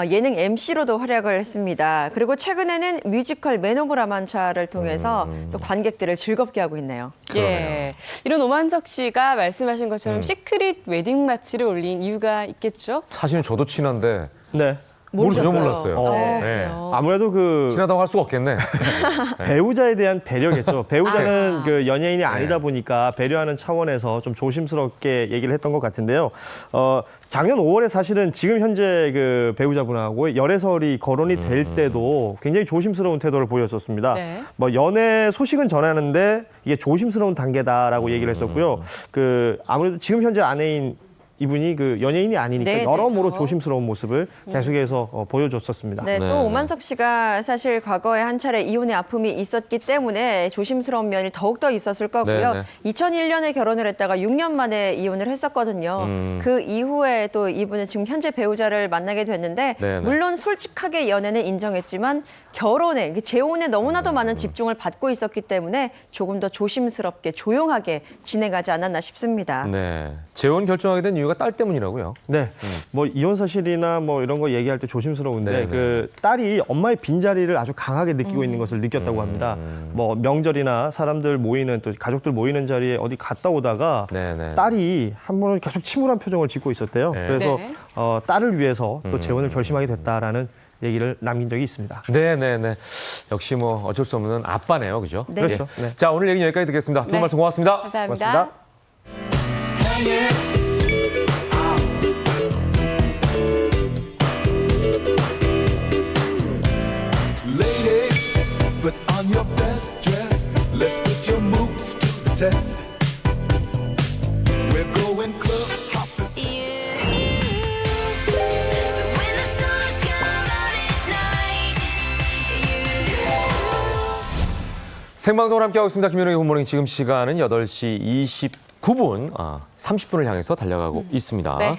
예능 MC로도 활약을 했습니다. 그리고 최근에는 뮤지컬 맨 오브 라만차를 통해서 또 관객들을 즐겁게 하고 있네요. 예, 이런 오만석 씨가 말씀하신 것처럼 시크릿 웨딩 마치를 올린 이유가 있겠죠? 사실은 저도 친한데 네. 전혀 몰랐어요. 네. 네. 아무래도 그 친하다고 할 수가 없겠네. 배우자에 대한 배려겠죠. 배우자는 그 연예인이 아니다 보니까 배려하는 차원에서 좀 조심스럽게 얘기를 했던 것 같은데요. 작년 5월에 사실은 지금 현재 그 배우자분하고 열애설이 거론이 될 때도 굉장히 조심스러운 태도를 보였었습니다. 네. 뭐 연애 소식은 전하는데 이게 조심스러운 단계다라고 얘기를 했었고요. 그 아무래도 지금 현재 아내인 이분이 그 연예인이 아니니까 네, 여러모로 그렇죠. 조심스러운 모습을 계속해서 보여줬었습니다. 네, 또 오만석 씨가 사실 과거에 한 차례 이혼의 아픔이 있었기 때문에 조심스러운 면이 더욱더 있었을 거고요. 네, 2001년에 결혼을 했다가 6년 만에 이혼을 했었거든요. 그 이후에 또 이분은 지금 현재 배우자를 만나게 됐는데 네. 물론 솔직하게 연애는 인정했지만 결혼에, 재혼에 너무나도 많은 집중을 받고 있었기 때문에 조금 더 조심스럽게 조용하게 진행하지 않았나 싶습니다. 네. 재혼 결정하게 된 이유가 딸 때문이라고요. 네, 뭐 이혼 사실이나 뭐 이런 거 얘기할 때 조심스러운데 네네. 그 딸이 엄마의 빈자리를 아주 강하게 느끼고 있는 것을 느꼈다고 합니다. 뭐 명절이나 사람들 모이는 또 가족들 모이는 자리에 어디 갔다 오다가 네네. 딸이 한 번은 계속 침울한 표정을 짓고 있었대요. 네. 그래서 네. 딸을 위해서 또 재혼을 결심하게 됐다라는 얘기를 남긴 적이 있습니다. 네네네. 역시 뭐 어쩔 수 없는 아빠네요. 그죠? 네. 그렇죠. 네. 자, 오늘 얘기 여기까지 듣겠습니다. 두 분 네. 말씀 고맙습니다. 감사합니다. 고맙습니다. Lady, put on your best dress. Let's put your moves to the test. We're going club hopping. 생방송을 함께하고 있습니다. 김현웅의 굿모닝. 지금 시간은 8시 29분, 30분을 향해서 달려가고 있습니다. 네.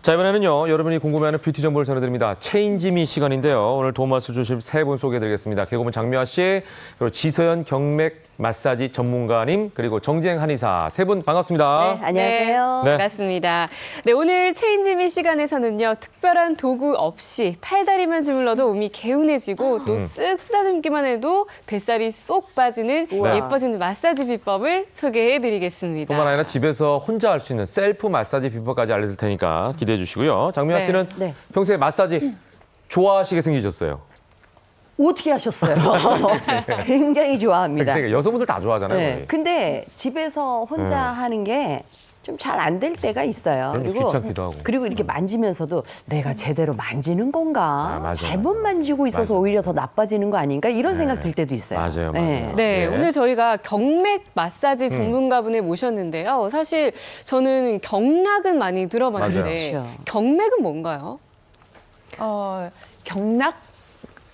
자, 이번에는요, 여러분이 궁금해하는 뷰티 정보를 전해드립니다. 체인지미 시간인데요. 오늘 도움 말씀 주실 세 분 소개해드리겠습니다. 개그우먼 장미화 씨, 그리고 지서연 경맥 마사지 전문가님, 그리고 정재행 한의사 세 분 반갑습니다. 안녕하세요. 네. 반갑습니다. 네, 오늘 체인지미 시간에서는요, 특별한 도구 없이 팔다리만 주물러도 몸이 개운해지고 또 쓱 쓰다듬기만 해도 뱃살이 쏙 빠지는 예뻐지는 마사지 비법을 소개해드리겠습니다. 뿐만 아니라 집에서 혼자 할 수 있는 셀프 마사지 비법까지 알려드릴 테니까 기대해 주시고요. 장미화 네. 씨는 평소에 마사지 좋아하시게 생기셨어요. 어떻게 하셨어요? 굉장히 좋아합니다. 그러니까 여성분들 다 좋아하잖아요. 네. 거의. 근데 집에서 혼자 하는 게 좀 잘 안 될 때가 있어요. 그럼 귀찮기도 하고. 그리고 이렇게 만지면서도 내가 제대로 만지는 건가? 맞아, 잘못 만지고 있어서 오히려 더 나빠지는 거 아닌가? 이런 생각 들 때도 있어요. 맞아요. 네. 네, 오늘 저희가 경맥 마사지 음. 전문가분을 모셨는데요. 사실 저는 경락은 많이 들어봤는데 맞아요. 그렇죠. 경맥은 뭔가요? 경락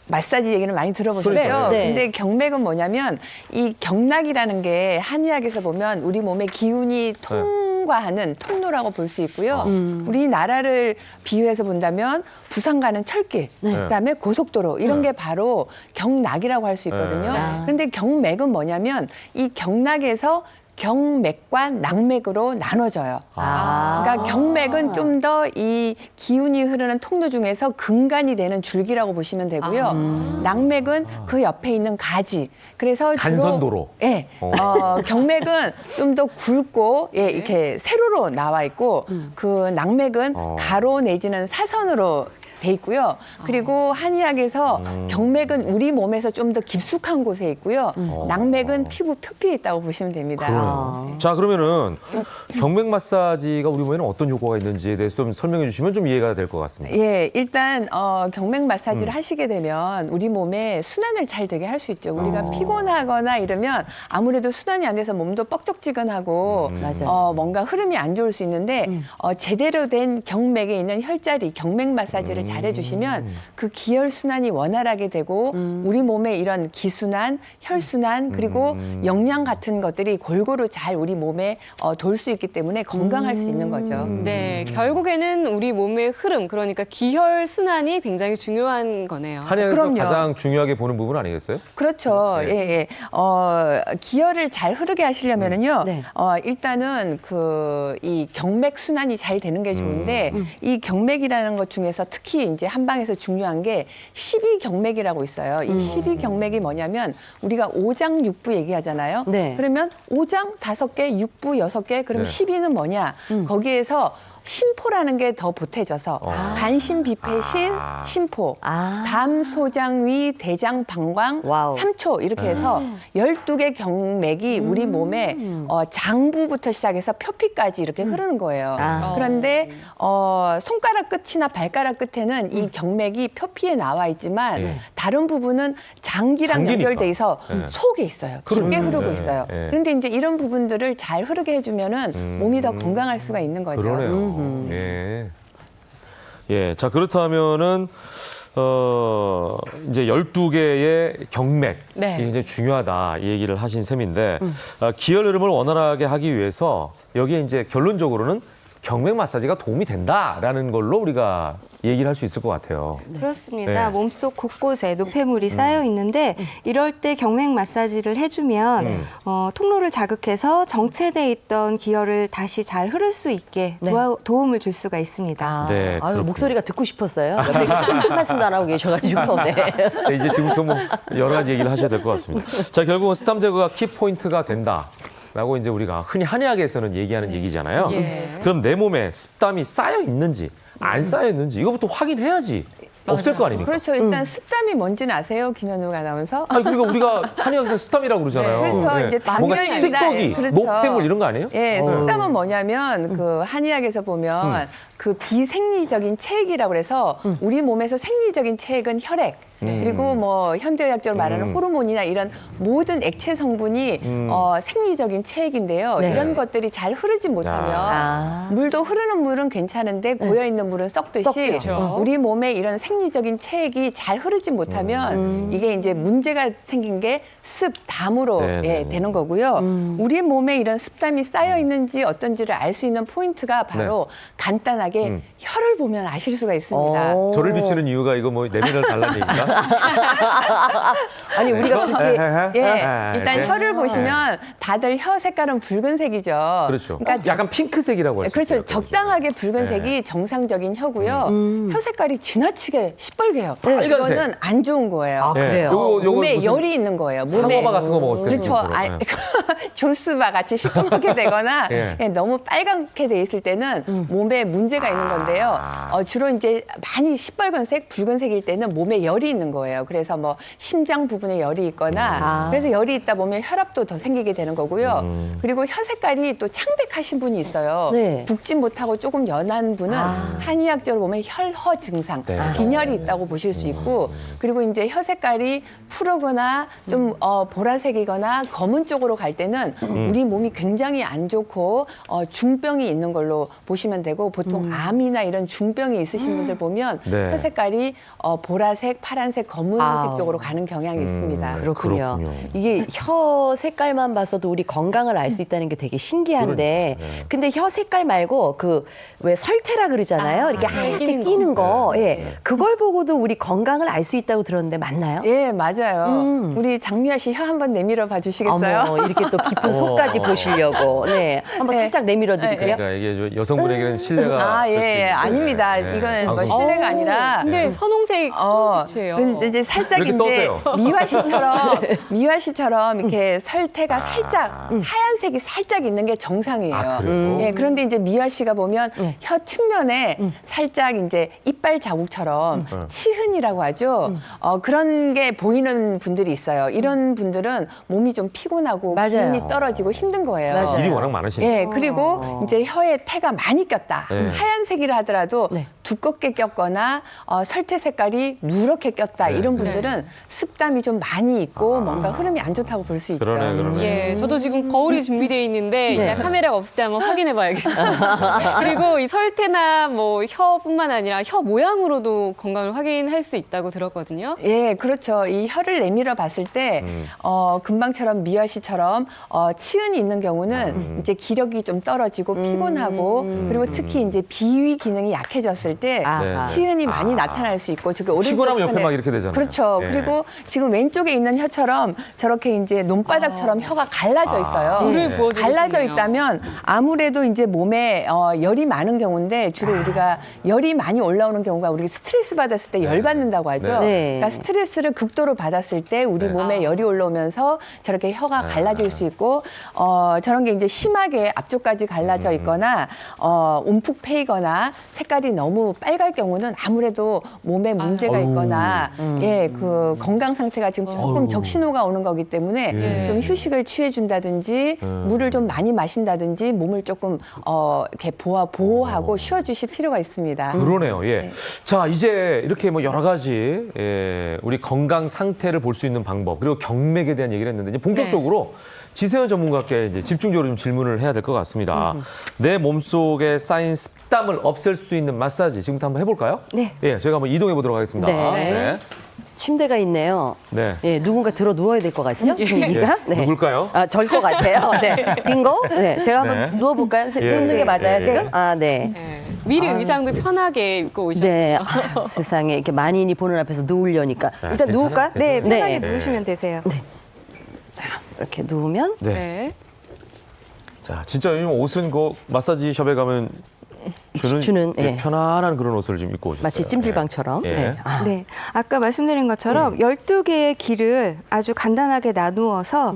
마사지 얘기는 많이 들어보셨죠? 그러니까요. 네. 근데 경맥은 뭐냐면 이 경락이라는 게 한의학에서 보면 우리 몸의 기운이 통과하는 통로라고 볼 수 있고요. 우리나라를 비유해서 본다면 부산 가는 철길, 그다음에 고속도로 이런 게 바로 경락이라고 할 수 있거든요. 네. 그런데 경맥은 뭐냐면 이 경락에서 경맥과 낙맥으로 나눠져요. 그러니까 경맥은 좀 더 이 기운이 흐르는 통로 중에서 근간이 되는 줄기라고 보시면 되고요. 낙맥은 그 옆에 있는 가지. 그래서 간선도로. 예. 경맥은 좀 더 굵고 예, 이렇게 세로로 나와 있고 그 낙맥은 가로 내지는 사선으로 돼 있고요. 그리고 한의학에서 경맥은 우리 몸에서 좀 더 깊숙한 곳에 있고요. 낙맥은 피부 표피에 있다고 보시면 됩니다. 그러네요. 자, 그러면은 경맥 마사지가 우리 몸에는 어떤 효과가 있는지에 대해서 좀 설명해 주시면 좀 이해가 될 것 같습니다. 예, 일단 경맥 마사지를 하시게 되면 우리 몸에 순환을 잘 되게 할 수 있죠. 우리가 피곤하거나 이러면 아무래도 순환이 안 돼서 몸도 뻑적지근하고 뭔가 흐름이 안 좋을 수 있는데 제대로 된 경맥에 있는 혈자리, 경맥 마사지를 잘 해주시면 그 기혈 순환이 원활하게 되고 우리 몸에 이런 기순환, 혈순환 그리고 영양 같은 것들이 골고루 잘 우리 몸에 돌 수 있기 때문에 건강할 수 있는 거죠. 네, 결국에는 우리 몸의 흐름, 그러니까 기혈 순환이 굉장히 중요한 거네요. 한의학에서 그럼요. 가장 중요하게 보는 부분 아니겠어요? 그렇죠. 네. 예, 예. 기혈을 잘 흐르게 하시려면은요, 일단은 이 경맥 순환이 잘 되는 게 좋은데, 이 경맥이라는 것 중에서 특히 이제 한방에서 중요한 게 12경맥이라고 있어요. 이 12경맥이 뭐냐면 우리가 오장육부 얘기하잖아요. 그러면 오장 5개, 육부 6개, 그럼 12는 뭐냐? 거기에서 심포라는 게 더 보태져서 간신, 비폐신, 심포, 담, 소장, 위, 대장, 방광, 삼초 이렇게 해서 12개 경맥이 우리 몸에 장부부터 시작해서 표피까지 이렇게 흐르는 거예요. 그런데 손가락 끝이나 발가락 끝에는 이 경맥이 표피에 나와 있지만 다른 부분은 장기랑 연결돼 있어 속에 있어요. 깊게 흐르고 있어요. 그런데 이제 이런 부분들을 잘 흐르게 해주면은 몸이 더 건강할 수가 있는 거죠. 그러네요. 예. 예. 자, 그렇다면은, 이제 12개의 경맥. 이게 굉장히 중요하다. 이 얘기를 하신 셈인데, 기혈 흐름을 원활하게 하기 위해서 여기에 이제 결론적으로는 경맥 마사지가 도움이 된다라는 걸로 우리가 얘기를 할 수 있을 것 같아요. 그렇습니다. 네. 몸속 곳곳에 노폐물이 쌓여 있는데 이럴 때 경맥 마사지를 해주면 통로를 자극해서 정체돼 있던 기혈을 다시 잘 흐를 수 있게 도움을 줄 수가 있습니다. 네, 아유, 목소리가 듣고 싶었어요. 옆에 한 말씀도 안 하고 계셔가지고. 네. 네, 이제 지금부터 뭐 여러 가지 얘기를 하셔야 될 것 같습니다. 자, 결국은 스탐 제거가 키포인트가 된다. 라고 이제 우리가 흔히 한의학에서는 얘기하는 얘기잖아요. 그럼 내 몸에 습담이 쌓여 있는지 안 쌓여 있는지 이거부터 확인해야지 없을 거 아닙니까? 그렇죠. 일단 습담이 뭔지는 아세요, 김현욱 아나운서? 아니, 그러니까 우리가 한의학에서 습담이라고 그러잖아요. 그렇죠. 이제 뭔가 당연히 찌꺼기, 그렇죠. 목대물 이런 거 아니에요? 예, 습담은 뭐냐면 그 한의학에서 보면 그 비생리적인 체액이라고 그래서 우리 몸에서 생리적인 체액은 혈액. 그리고 뭐 현대의학적으로 말하는 호르몬이나 이런 모든 액체 성분이 생리적인 체액인데요. 이런 것들이 잘 흐르지 못하면 물도 흐르는 물은 괜찮은데 고여 있는 물은 썩듯이 우리 몸에 이런 생리적인 체액이 잘 흐르지 못하면 이게 이제 문제가 생긴 게 습담으로 되는 거고요. 우리 몸에 이런 습담이 쌓여 있는지 어떤지를 알 수 있는 포인트가 바로 간단하게 혈을 보면 아실 수가 있습니다. 저를 비추는 이유가 이거 뭐 내면을 달라는 얘기인가? 아니 우리가 그렇게 일단 혈을 보시면 다들 혀 색깔은 붉은색이죠. 그렇죠. 그러니까 약간 핑크색이라고 할 수 있어요. 그렇죠. 적당하게 붉은색이 정상적인 혀고요. 혀 색깔이 지나치게 시뻘개요. 빨간색. 이거는 안 좋은 거예요. 아, 그래요? 요거 몸에 무슨 열이 있는 거예요. 몸에 상어바 같은 거 먹었을 때 그렇죠. 조스바 같이 시커멓게 되거나 너무 빨갛게 돼 있을 때는 몸에 문제가 있는 건데요. 주로 이제 많이 시뻘건색, 붉은색일 때는 몸에 열이 있는 거예요. 그래서 뭐 심장 부분에 열이 있거나 그래서 열이 있다 보면 혈압도 더 생기게 되는 거고요. 그리고 혀 색깔이 또 창백하신 분이 있어요. 붓지 못하고 조금 연한 분은 한의학적으로 보면 혈허 증상, 빈혈이 있다고 보실 수 있고 그리고 이제 혀 색깔이 푸르거나 좀 보라색이거나 검은 쪽으로 갈 때는 우리 몸이 굉장히 안 좋고 중병이 있는 걸로 보시면 되고 보통 암이나 이런 중병이 있으신 분들 보면 혀 색깔이 보라색, 파란색 하얀색, 검은색 쪽으로 가는 경향이 있습니다. 그렇군요. 이게 혀 색깔만 봐서도 우리 건강을 알 수 있다는 게 되게 신기한데, 근데 혀 색깔 말고 그 왜 설태라 그러잖아요. 이렇게 하얗게 끼는 거, 예, 그걸 보고도 우리 건강을 알 수 있다고 들었는데 맞나요? 예, 맞아요. 우리 장미아 씨 혀 한번 내밀어 봐주시겠어요? 어머, 이렇게 또 깊은 속까지 보시려고. 네, 한번 살짝 내밀어 드릴게요. 그러니까 이게 여성분에게는 신뢰가 예, 아닙니다. 이거는 뭐 실례가 아니라. 근데 선홍색 빛이에요. 근데 이제 살짝 이렇게 이제 떠세요. 미화 씨처럼 이렇게 설태가 살짝 하얀색이 살짝 있는 게 정상이에요. 그래요? 예, 그런데 이제 미화 씨가 보면 혀 측면에 살짝 이제 이빨 자국처럼 치흔이라고 하죠. 그런 게 보이는 분들이 있어요. 이런 분들은 몸이 좀 피곤하고 기운이 떨어지고 힘든 거예요. 일이 워낙 많으시니까. 예, 그리고 이제 혀에 태가 많이 꼈다. 하얀색이라 하더라도 두껍게 꼈거나 설태 색깔이 누렇게 꼈다. 이런 분들은 습담이 좀 많이 있고 뭔가 흐름이 안 좋다고 볼 수 있죠. 예, 저도 지금 거울이 준비되어 있는데 이따 카메라가 없을 때 한번 확인해봐야겠어요. 그리고 이 설태나 뭐 혀뿐만 아니라 혀 모양으로도 건강을 확인할 수 있다고 들었거든요. 예, 그렇죠. 이 혀를 내밀어 봤을 때 금방처럼 미아 씨처럼 치흔이 있는 경우는 이제 기력이 좀 떨어지고 피곤하고 그리고 특히 이제 비위 기능이 약해졌을 때 치흔이 많이 나타날 수 있고 저기 오른쪽 피곤하면 옆에 편에 막 이렇게 되잖아요. 그렇죠. 예. 그리고 지금 왼쪽에 있는 혀처럼 저렇게 이제 논바닥처럼 혀가 갈라져 있어요. 물을 부어주고 갈라져 싶네요. 있다면 아무래도 이제 몸에 열이 많은 경우인데 주로 우리가 열이 많이 올라오는 경우가 우리 스트레스 받았을 때 열 받는다고 하죠. 그러니까 스트레스를 극도로 받았을 때 우리 몸에 열이 올라오면서 저렇게 혀가 갈라질 수 있고 저런 게 이제 심하게 앞쪽까지 갈라져 있거나 움푹 패이거나 색깔이 너무 빨갈 경우는 아무래도 몸에 문제가 있거나 예, 그 건강 상태가 지금 조금 적신호가 오는 거기 때문에 좀 휴식을 취해 준다든지 물을 좀 많이 마신다든지 몸을 조금 이렇게 보호하고 쉬어 주실 필요가 있습니다. 그러네요. 예. 자, 이제 이렇게 뭐 여러 가지 우리 건강 상태를 볼 수 있는 방법 그리고 경맥에 대한 얘기를 했는데 이제 본격적으로 지세현 전문가께 이제 집중적으로 좀 질문을 해야 될 것 같습니다. 내 몸속에 쌓인 습담을 없앨 수 있는 마사지 지금부터 한번 해볼까요? 네. 예, 저희가 한번 이동해 보도록 하겠습니다. 네. 침대가 있네요. 네. 예, 누군가 들어 누워야 될 것 같죠? 분위기가? 예. 누굴까요? 절 것 같아요. 네. 빙고? 네. 제가 한번 누워볼까요? 누우는 게 맞아요, 지금? 네. 미리 의상도 편하게 입고 오셨어요. 네. 세상에 이렇게 만인이 보는 앞에서 누우려니까. 일단 누울까요? 네, 편하게 누우시면 되세요. 네. 자, 이렇게 누우면. 네. 자, 진짜 요즘 옷은 그 마사지숍에 가면 주는 편안한 그런 옷을 좀 입고 오셨어요. 마치 찜질방처럼. 네. 네, 아까 말씀드린 것처럼 12개의 기를 아주 간단하게 나누어서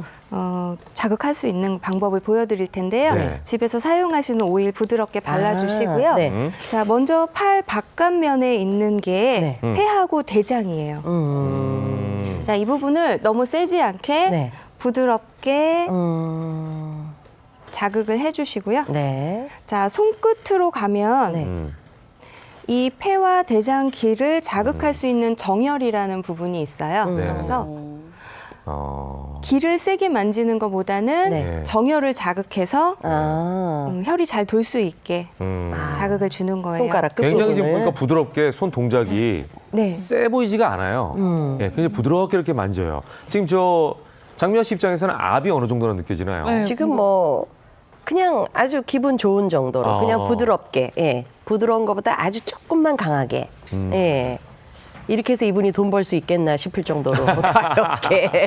자극할 수 있는 방법을 보여드릴 텐데요. 네. 집에서 사용하시는 오일 부드럽게 발라주시고요. 네. 자, 먼저 팔 바깥면에 있는 게 폐하고 대장이에요. 자, 이 부분을 너무 세지 않게 부드럽게 자극을 해주시고요. 자, 손끝으로 가면 이 폐와 대장 기를 자극할 수 있는 정혈이라는 부분이 있어요. 그래서 기를 세게 만지는 것보다는 정혈을 자극해서 혈이 잘 돌 수 있게 자극을 주는 거예요. 손가락 굉장히 지금 보니까 부드럽게 손 동작이 세 보이지가 않아요. 예, 굉장히 부드럽게 이렇게 만져요. 지금 저 장미아 씨 입장에서는 압이 어느 정도나 느껴지나요? 지금 뭐 그냥 아주 기분 좋은 정도로 그냥 부드럽게 부드러운 것보다 아주 조금만 강하게 이렇게 해서 이분이 돈 벌 수 있겠나 싶을 정도로 가볍게.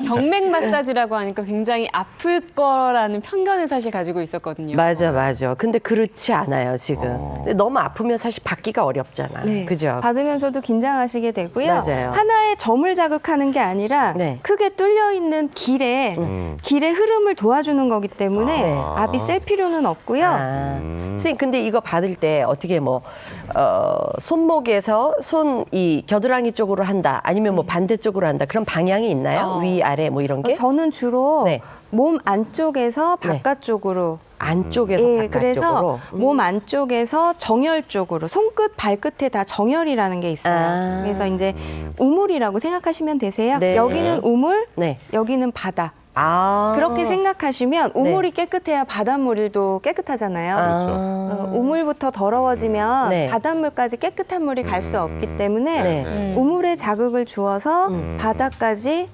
경맥 마사지라고 하니까 굉장히 아플 거라는 편견을 사실 가지고 있었거든요. 맞아. 근데 그렇지 않아요, 지금. 근데 너무 아프면 사실 받기가 어렵잖아. 네. 그죠? 받으면서도 긴장하시게 되고요. 맞아요. 하나의 점을 자극하는 게 아니라 크게 뚫려 있는 길의 흐름을 도와주는 거기 때문에 압이 셀 필요는 없고요. 선생님, 근데 이거 받을 때 어떻게 뭐 손목에서 이 겨드랑이 쪽으로 한다, 아니면 뭐 반대쪽으로 한다, 그런 방향이 있나요? 위, 아래 뭐 이런 게? 저는 주로 몸 안쪽에서 바깥쪽으로. 안쪽에서 바깥쪽으로? 그래서 몸 안쪽에서 정혈 쪽으로, 손끝, 발끝에 다 정혈이라는 게 있어요. 그래서 이제 우물이라고 생각하시면 되세요. 여기는 우물, 여기는 바다. 그렇게 생각하시면 우물이 깨끗해야 바닷물도 깨끗하잖아요. 그렇죠. 우물부터 더러워지면 네. 바닷물까지 깨끗한 물이 갈 수 없기 때문에 우물에 자극을 주어서 바다까지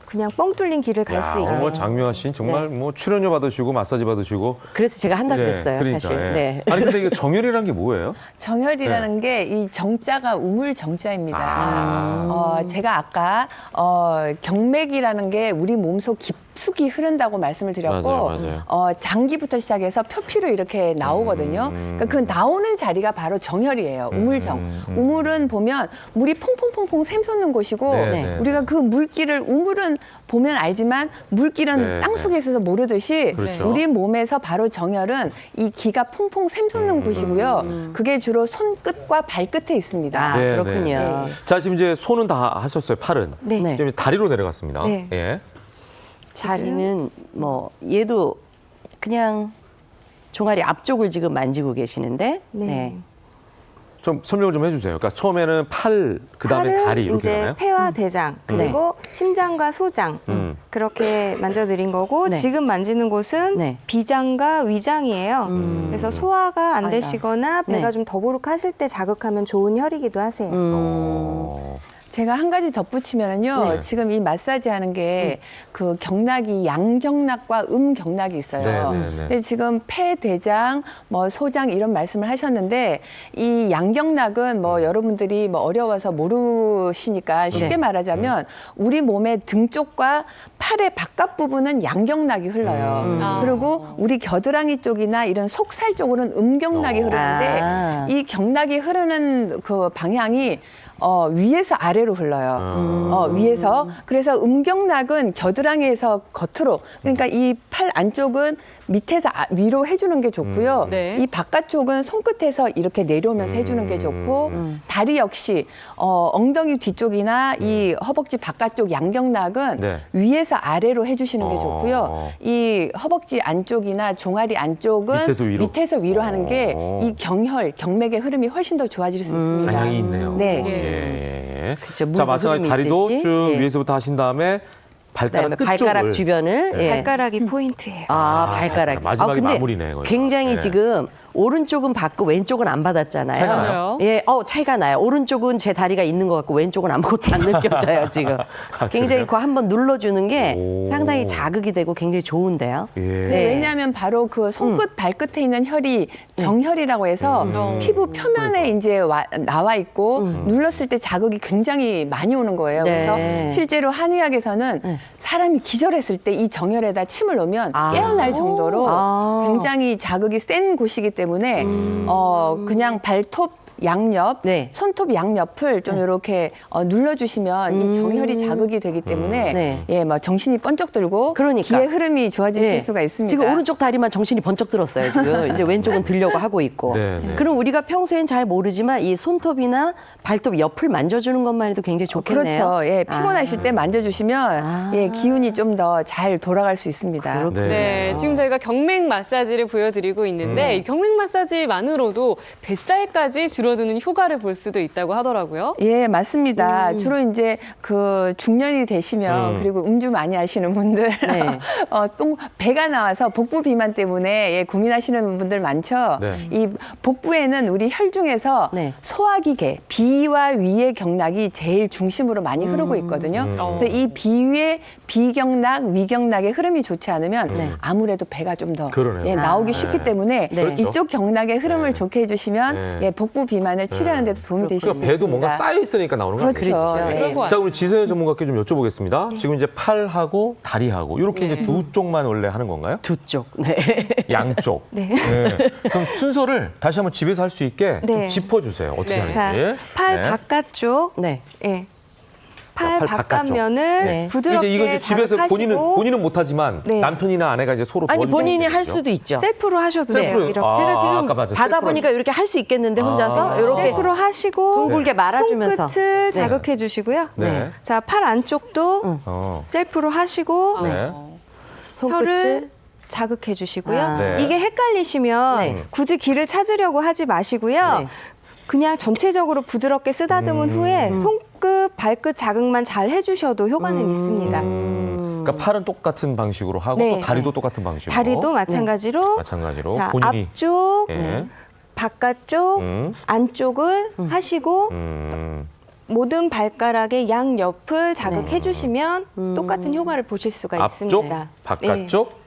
그냥 뻥 뚫린 길을 갈 수 있게. 뭐 장미화 씨는 정말 뭐 출연료 받으시고 마사지 받으시고. 그래서 제가 한다 그랬어요, 그러니까, 사실. 예. 네. 아니 근데 이게 정혈이라는 게 뭐예요? 정혈이라는 게 이 정자가 우물 정자입니다. 제가 아까 경맥이라는 게 우리 몸속 깊숙이 흐른다고 말씀을 드렸고 맞아요. 장기부터 시작해서 표피로 이렇게 나오거든요. 그러니까 그 나오는 자리가 바로 정혈이에요. 우물정. 우물은 보면 물이 퐁퐁퐁퐁 샘솟는 곳이고 우리가 그 물길을 우물은 보면 알지만 물길은 땅속에 있어서 모르듯이 그렇죠. 우리 몸에서 바로 정혈은 이 기가 퐁퐁 샘솟는 곳이고요. 그게 주로 손끝과 발끝에 있습니다. 그렇군요. 자, 지금 이제 손은 다 하셨어요. 팔은. 네. 지금 다리로 내려갔습니다. 네. 예. 다리는 뭐 얘도 그냥 종아리 앞쪽을 지금 만지고 계시는데 네. 좀 설명을 좀 해주세요. 그러니까 처음에는 팔, 그다음에 팔은 다리 이렇게 이제 가나요? 폐와 대장 그리고 심장과 소장 그렇게 만져드린 거고 지금 만지는 곳은 비장과 위장이에요. 그래서 소화가 안 되시거나 배가 좀 더부룩하실 때 자극하면 좋은 혈이기도 하세요. 제가 한 가지 덧붙이면은요. 지금 이 마사지 하는 게 그 경락이 양경락과 음경락이 있어요. 근데 지금 폐, 대장, 뭐 소장 이런 말씀을 하셨는데 이 양경락은 뭐 여러분들이 뭐 어려워서 모르시니까 쉽게 말하자면 우리 몸의 등 쪽과 팔의 바깥 부분은 양경락이 흘러요. 그리고 우리 겨드랑이 쪽이나 이런 속살 쪽으로는 음경락이 흐르는데 이 경락이 흐르는 그 방향이 위에서 아래로 흘러요. 위에서. 그래서 음경락은 겨드랑이에서 겉으로. 그러니까 이 팔 안쪽은 밑에서 위로 해주는 게 좋고요. 이 바깥쪽은 손끝에서 이렇게 내려오면서 해주는 게 좋고 다리 역시 엉덩이 뒤쪽이나 이 허벅지 바깥쪽 양경락은 위에서 아래로 해주시는 게 좋고요. 이 허벅지 안쪽이나 종아리 안쪽은 밑에서 위로 하는 게 이 경혈, 경맥의 흐름이 훨씬 더 좋아질 수 있습니다. 방향이 있네요. 네. 그렇죠. 자, 마찬가지 다리도 있듯이. 쭉 위에서부터 하신 다음에 발가락 끝쪽을. 발가락 주변을. 발가락이 포인트예요. 발가락. 마지막에 근데 마무리네, 거기가. 굉장히 지금 오른쪽은 받고 왼쪽은 안 받았잖아요. 차이가 나요? 예, 차이가 나요. 오른쪽은 제 다리가 있는 것 같고 왼쪽은 아무것도 안 느껴져요, 지금. 굉장히 그거 한번 눌러주는 게 상당히 자극이 되고 굉장히 좋은데요. 네, 왜냐하면 바로 그 손끝, 발끝에 있는 혈이 정혈이라고 해서 피부 표면에 이제 나와 있고 눌렀을 때 자극이 굉장히 많이 오는 거예요. 그래서 실제로 한의학에서는 사람이 기절했을 때 이 정혈에다 침을 놓으면 깨어날 정도로 굉장히 자극이 센 곳이기 때문에 그냥 발톱 양옆, 손톱 양옆을 좀 이렇게 눌러주시면 이 정혈이 자극이 되기 때문에 예, 뭐 정신이 번쩍 들고 기의 흐름이 좋아지실 수가 있습니다. 지금 오른쪽 다리만 정신이 번쩍 들었어요. 지금 이제 왼쪽은 들려고 하고 있고. 그럼 우리가 평소엔 잘 모르지만 이 손톱이나 발톱 옆을 만져주는 것만 해도 굉장히 좋겠네요. 그렇죠. 예, 피곤하실 때 만져주시면 예, 기운이 좀 더 잘 돌아갈 수 있습니다. 네, 지금 저희가 경맥 마사지를 보여드리고 있는데 이 경맥 마사지만으로도 뱃살까지 줄어드는 효과를 볼 수도 있다고 하더라고요. 예, 맞습니다. 주로 이제 그 중년이 되시면 그리고 음주 많이 하시는 분들 또 배가 나와서 복부 비만 때문에 예, 고민하시는 분들 많죠. 이 복부에는 우리 혈 중에서 소화기계, 비와 위의 경락이 제일 중심으로 많이 흐르고 있거든요. 그래서 이 비위의 비경락, 위경락의 흐름이 좋지 않으면 아무래도 배가 좀 더 예, 나오기 쉽기 때문에 이쪽 경락의 흐름을 좋게 해주시면 예, 복부 비만을 치료하는 데도 도움이 되실 수 있습니다. 배도 뭔가 쌓여 있으니까 나오는 거 아니겠죠? 자, 우리 지서연 전문가께 좀 여쭤보겠습니다. 지금 이제 팔하고 다리하고 이렇게 이제 두 쪽만 원래 하는 건가요? 두 쪽. 양쪽. 그럼 순서를 다시 한번 집에서 할 수 있게 좀 짚어주세요. 어떻게 하는지. 자, 팔 바깥쪽. 팔 바깥면을 부드럽게 이거 이제 집에서 자극하시고 본인은 못하지만 남편이나 아내가 이제 서로 도와주시면 본인이 할 수도 있죠. 셀프로 하셔도 돼요. 셀프로. 이렇게. 제가 지금 받아 보니까 이렇게 할 수 있겠는데 혼자서 이렇게 셀프로 하시고 둥글게 말아주면서 손끝을 자극해 주시고요. 자, 팔 안쪽도 셀프로 하시고 혀를 자극해 주시고요. 이게 헷갈리시면 굳이 길을 찾으려고 하지 마시고요. 그냥 전체적으로 부드럽게 쓰다듬은 후에 손끝, 발끝 자극만 잘 해주셔도 효과는 있습니다. 그러니까 팔은 똑같은 방식으로 하고 네. 또 다리도 똑같은 방식으로. 다리도 마찬가지로. 마찬가지로 자, 본인이 앞쪽, 예. 바깥쪽, 안쪽을 하시고 모든 발가락의 양옆을 자극해 주시면 똑같은 효과를 보실 수가 앞쪽, 있습니다. 바깥쪽,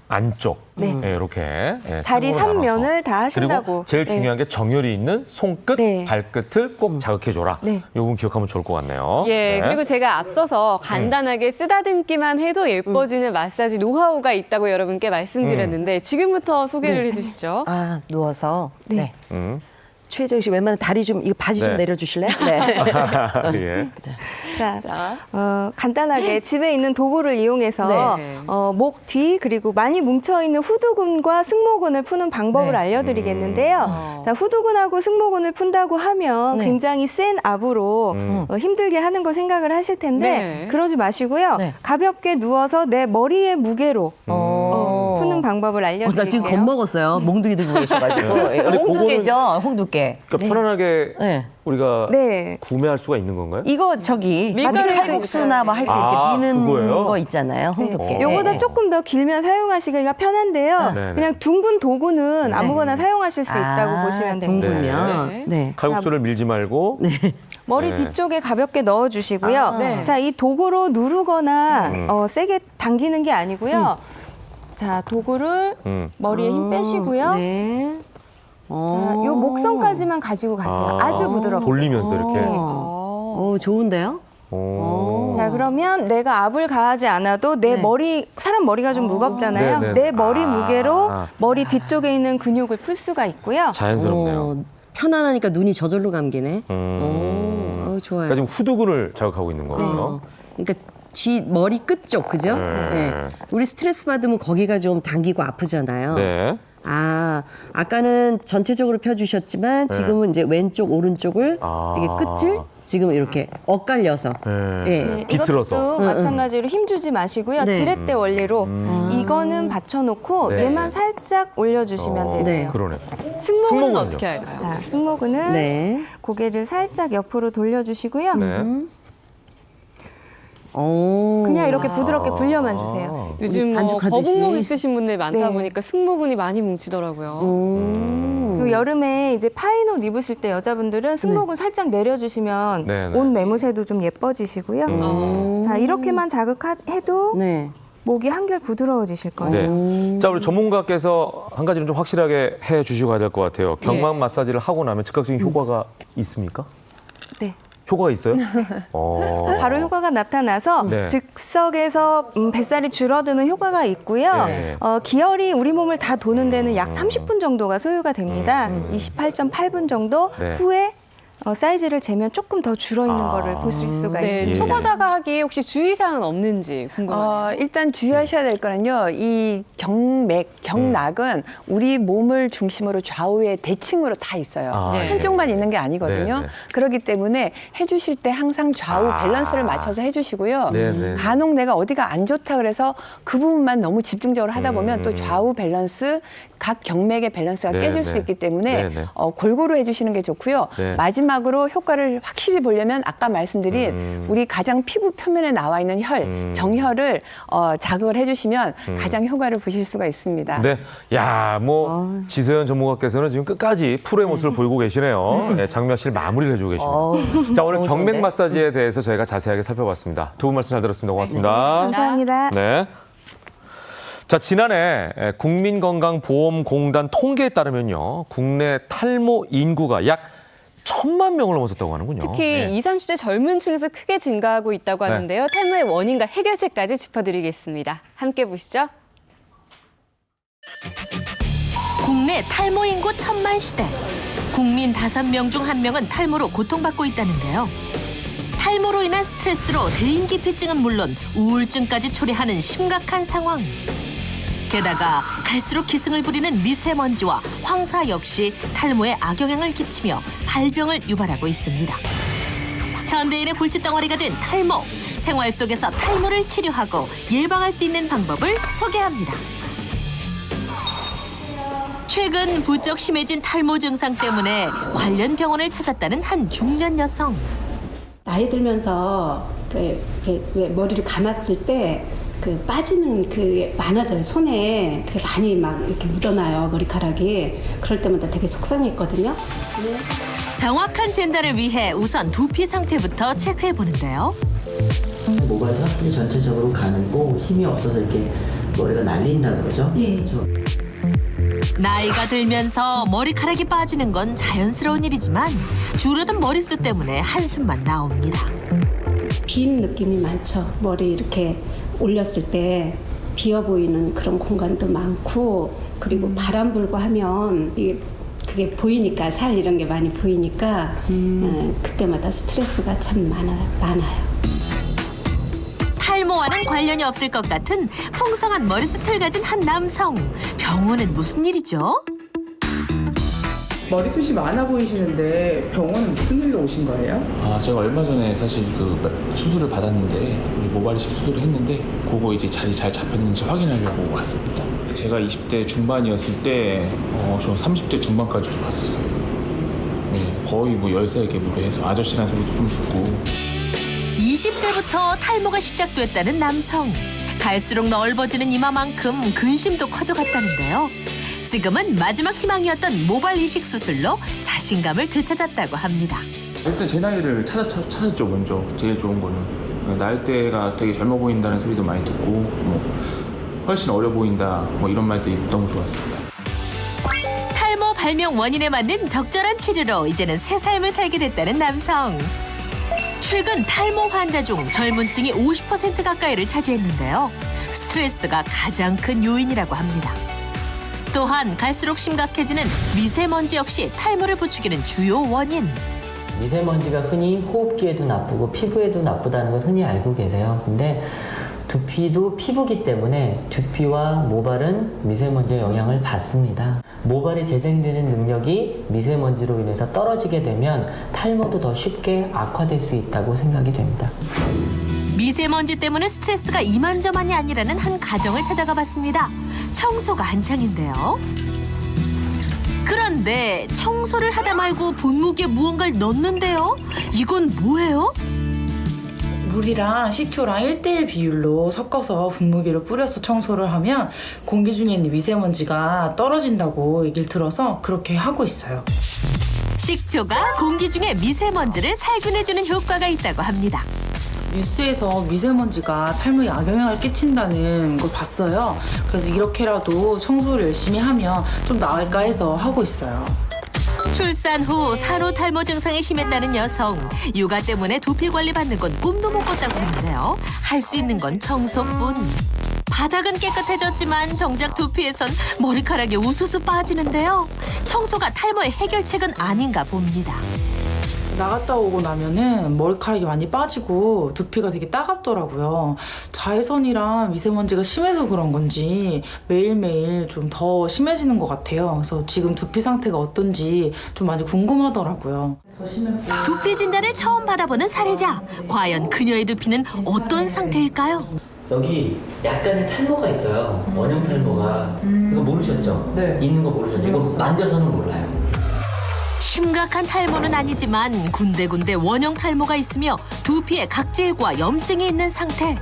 안쪽. 네. 이렇게 다리 삼목을 3면을 나눠서. 다 하신다고. 그리고 제일 네. 중요한 게 정열이 있는 손끝, 발끝을 꼭 자극해줘라. 네. 이 부분 기억하면 좋을 것 같네요. 예, 네. 그리고 제가 앞서서 간단하게 쓰다듬기만 해도 예뻐지는 마사지 노하우가 있다고 여러분께 말씀드렸는데 지금부터 소개를 해주시죠. 아, 누워서. 네. 최혜정 씨 웬만하면 다리 좀 이거 바지 좀 네. 내려주실래요? 네. 예. 자, 간단하게 집에 있는 도구를 이용해서 네. 목 뒤 그리고 많이 뭉쳐있는 후두근과 승모근을 푸는 방법을 네. 알려드리겠는데요. 자, 후두근하고 승모근을 푼다고 하면 네. 굉장히 센 압으로 힘들게 하는 거 생각을 하실 텐데 네. 그러지 마시고요. 네. 가볍게 누워서 내 머리의 무게로 푸는 방법을 알려드릴게요. 나 지금 겁먹었어요. 몽둥이 들고 계셔가지고. 네. 아니, 홍두깨죠, 홍두깨. 그러니까 편안하게 네. 우리가 네. 구매할 수가 있는 건가요? 이거 저기 밀가루 칼국수나 뭐 할 때 이렇게 미는 그거예요? 거 있잖아요, 홍두깨. 요거보다 조금 더 길면 사용하시기가 편한데요. 네네. 그냥 둥근 도구는 아무거나 사용하실 수 있다고 보시면 됩니다. 둥글면. 네. 네. 칼국수를 밀지 말고 머리 네. 뒤쪽에 가볍게 넣어주시고요. 네. 자, 이 도구로 누르거나 세게 당기는 게 아니고요. 자, 도구를 머리에 힘 빼시고요. 네. 자, 요 목선까지만 가지고 가세요. 아주 부드럽게. 돌리면서 이렇게. 오, 좋은데요? 오. 자, 그러면 내가 압을 가하지 않아도 내 머리, 사람 머리가 좀 무겁잖아요. 네네. 내 머리 무게로 머리 뒤쪽에 있는 근육을 풀 수가 있고요. 자연스럽네요. 편안하니까 눈이 저절로 감기네. 오, 좋아요. 그러니까 지금 후두근을 자극하고 있는 거고요. 그러니까 뒤 머리 끝 쪽, 그죠? 네. 우리 스트레스 받으면 거기가 좀 당기고 아프잖아요. 네. 아까는 전체적으로 펴주셨지만 지금은 이제 왼쪽, 오른쪽을 이게 끝을 지금 이렇게 엇갈려서 뒤틀어서. 이것도 마찬가지로 힘 주지 마시고요. 네. 지렛대 원리로 이거는 받쳐놓고 네. 얘만 살짝 올려주시면 되세요. 그러네. 승모근은 승모근은요? 어떻게 할까요? 자, 승모근은 네. 고개를 살짝 옆으로 돌려주시고요. 네. 그냥 이렇게 부드럽게 굴려만 주세요. 요즘 뭐 반죽하듯이. 거북목 있으신 분들 많다 네. 보니까 승모근이 많이 뭉치더라고요. 그리고 여름에 이제 파인 옷 입으실 때 여자분들은 승모근 살짝 내려주시면 네, 네. 옷 매무새도 좀 예뻐지시고요. 자, 이렇게만 자극해도 네. 목이 한결 부드러워지실 거예요. 네. 자, 우리 전문가께서 한 가지는 좀 확실하게 해 주시고 가야 될 것 같아요. 경막 마사지를 하고 나면 즉각적인 효과가 있습니까? 네. 효과가 있어요? 바로 효과가 나타나서 네. 즉석에서 뱃살이 줄어드는 효과가 있고요. 네. 기혈이 우리 몸을 다 도는 데는 약 30분 정도가 소요가 됩니다. 28.8분 정도 네. 후에 사이즈를 재면 조금 더 줄어있는 거를 보실 수가 네, 있습니다. 초보자가 하기에 혹시 주의사항은 없는지 궁금하네요. 일단 주의하셔야 될 거는요. 이 경락은 우리 몸을 중심으로 좌우에 대칭으로 다 있어요. 네. 한쪽만 있는 게 아니거든요. 네, 네. 그렇기 때문에 해주실 때 항상 좌우 밸런스를 맞춰서 해주시고요. 네, 네. 간혹 내가 어디가 안 좋다 그래서 그 부분만 너무 집중적으로 하다 보면 또 좌우 밸런스, 각 경맥의 밸런스가 네, 깨질 네. 수 있기 때문에 네, 네. 골고루 해주시는 게 좋고요. 네. 마지막으로 효과를 확실히 보려면 아까 말씀드린 우리 가장 피부 표면에 나와 있는 혈, 정혈을 자극을 해주시면 가장 효과를 보실 수가 있습니다. 네. 야, 뭐 지서연 전문가께서는 지금 끝까지 프로의 모습을 보이고 계시네요. 네, 장미아 씨를 마무리를 해주고 계십니다. 자, 오늘 경맥 마사지에 대해서 저희가 자세하게 살펴봤습니다. 두 분 말씀 잘 들었습니다. 고맙습니다. 감사합니다. 네. 자, 지난해 국민건강보험공단 통계에 따르면요, 국내 탈모 인구가 약 1,000만 명을 넘어섰다고 하는군요. 특히 네. 20, 30대 젊은 층에서 크게 증가하고 있다고 하는데요. 탈모의 원인과 해결책까지 짚어드리겠습니다. 함께 보시죠. 국내 탈모 인구 1,000만 시대. 국민 5명 중 1명은 탈모로 고통받고 있다는데요. 탈모로 인한 스트레스로 대인기피증은 물론 우울증까지 초래하는 심각한 상황. 게다가 갈수록 기승을 부리는 미세먼지와 황사 역시 탈모에 악영향을 끼치며 발병을 유발하고 있습니다. 현대인의 골칫덩어리가 된 탈모. 생활 속에서 탈모를 치료하고 예방할 수 있는 방법을 소개합니다. 최근 부쩍 심해진 탈모 증상 때문에 관련 병원을 찾았다는 한 중년 여성. 나이 들면서 왜 머리를 감았을 때 그 빠지는 그 많아져요. 손에 그 많이 막 이렇게 묻어나요. 머리카락이. 그럴 때마다 되게 속상했거든요. 정확한 진단을 위해 우선 두피 상태부터 체크해 보는데요. 모발이 확실히 전체적으로 가늘고 힘이 없어서 이렇게 머리가 날린다 그러죠? 예. 나이가 들면서 머리카락이 빠지는 건 자연스러운 일이지만 줄어든 머릿수 때문에 한숨만 나옵니다. 빈 느낌이 많죠. 머리 이렇게 올렸을 때 비어 보이는 그런 공간도 많고 그리고 바람 불고 하면 이게 그게 보이니까 살 이런 게 많이 보이니까 그때마다 스트레스가 참 많아요. 탈모와는 관련이 없을 것 같은 풍성한 머리숱을 가진 한 남성. 병원엔 무슨 일이죠? 머리숱이 많아 보이시는데 병원은 무슨 일로 오신 거예요? 제가 얼마 전에 사실 그 수술을 받았는데 우리 모발이식 수술을 했는데 그거 이제 자리 잘 잡혔는지 확인하려고 왔습니다. 제가 20대 중반이었을 때 저 30대 중반까지도 봤어요. 네, 거의 뭐 10살 계급에서 아저씨라는 소리도 좀 듣고. 20대부터 탈모가 시작됐다는 남성. 갈수록 넓어지는 이마만큼 근심도 커져갔다는데요. 지금은 마지막 희망이었던 모발 이식 수술로 자신감을 되찾았다고 합니다. 일단 제 나이를 찾았죠 먼저. 제일 좋은 거는 나이대가 되게 젊어 보인다는 소리도 많이 듣고 뭐 훨씬 어려 보인다 뭐 이런 말들이 너무 좋았습니다. 탈모 발명 원인에 맞는 적절한 치료로 이제는 새 삶을 살게 됐다는 남성. 최근 탈모 환자 중 젊은 층이 50% 가까이를 차지했는데요. 스트레스가 가장 큰 요인이라고 합니다. 또한 갈수록 심각해지는 미세먼지 역시 탈모를 부추기는 주요 원인. 미세먼지가 흔히 호흡기에도 나쁘고 피부에도 나쁘다는 걸 흔히 알고 계세요. 근데 두피도 피부기 때문에 두피와 모발은 미세먼지의 영향을 받습니다. 모발이 재생되는 능력이 미세먼지로 인해서 떨어지게 되면 탈모도 더 쉽게 악화될 수 있다고 생각이 됩니다. 미세먼지 때문에 스트레스가 이만저만이 아니라는 한 가정을 찾아가 봤습니다. 청소가 한창인데요. 그런데 청소를 하다 말고 분무기에 무언가를 넣는데요. 이건 뭐예요? 물이랑 식초랑 1:1 비율로 섞어서 분무기로 뿌려서 청소를 하면 공기 중에 있는 미세먼지가 떨어진다고 얘기를 들어서 그렇게 하고 있어요. 식초가 공기 중에 미세먼지를 살균해주는 효과가 있다고 합니다. 뉴스에서 미세먼지가 탈모에 악영향을 끼친다는 걸 봤어요. 그래서 이렇게라도 청소를 열심히 하면 좀 나을까 해서 하고 있어요. 출산 후 산후 탈모 증상이 심했다는 여성. 육아 때문에 두피 관리 받는 건 꿈도 못 꿨다고 하는데요. 할 수 있는 건 청소뿐. 바닥은 깨끗해졌지만 정작 두피에선 머리카락이 우수수 빠지는데요. 청소가 탈모의 해결책은 아닌가 봅니다. 나갔다 오고 나면은 머리카락이 많이 빠지고 두피가 되게 따갑더라고요. 자외선이랑 미세먼지가 심해서 그런 건지 매일매일 좀 더 심해지는 것 같아요. 그래서 지금 두피 상태가 어떤지 좀 많이 궁금하더라고요. 두피 진단을 처음 받아보는 사례자. 과연 그녀의 두피는 어떤 상태일까요? 여기 약간의 탈모가 있어요. 원형 탈모가. 이거 모르셨죠? 네. 있는 거 모르셨죠? 이거 만져서는 몰라요. 심각한 탈모는 아니지만 군데군데 원형 탈모가 있으며 두피에 각질과 염증이 있는 상태.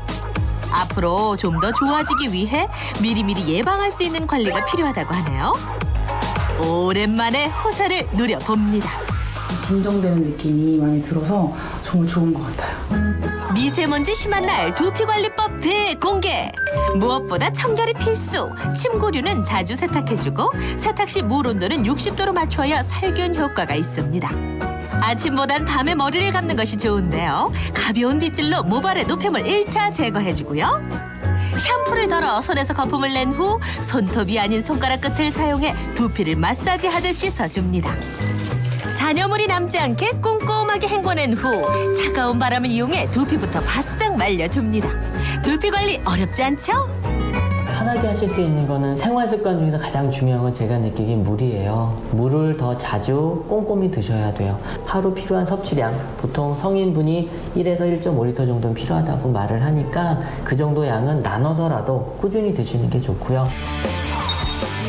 앞으로 좀 더 좋아지기 위해 미리미리 예방할 수 있는 관리가 필요하다고 하네요. 오랜만에 호사를 누려봅니다. 진정되는 느낌이 많이 들어서 정말 좋은 것 같아요. 미세먼지 심한 날 두피관리법 대공개. 무엇보다 청결이 필수. 침고류는 자주 세탁해주고 세탁 시 물 온도는 60도로 맞춰야 살균 효과가 있습니다. 아침보단 밤에 머리를 감는 것이 좋은데요. 가벼운 빗질로 모발의 노폐물 1차 제거해주고요. 샴푸를 덜어 손에서 거품을 낸 후 손톱이 아닌 손가락 끝을 사용해 두피를 마사지하듯 씻어줍니다. 잔여물이 남지 않게 꼼꼼하게 헹궈낸 후 차가운 바람을 이용해 두피부터 바싹 말려줍니다. 두피 관리 어렵지 않죠? 편하게 하실 수 있는 거는 생활 습관 중에서 가장 중요한 건 제가 느끼기엔 물이에요. 물을 더 자주 꼼꼼히 드셔야 돼요. 하루 필요한 섭취량, 보통 성인분이 1에서 1.5리터 정도는 필요하다고 말을 하니까 그 정도 양은 나눠서라도 꾸준히 드시는 게 좋고요.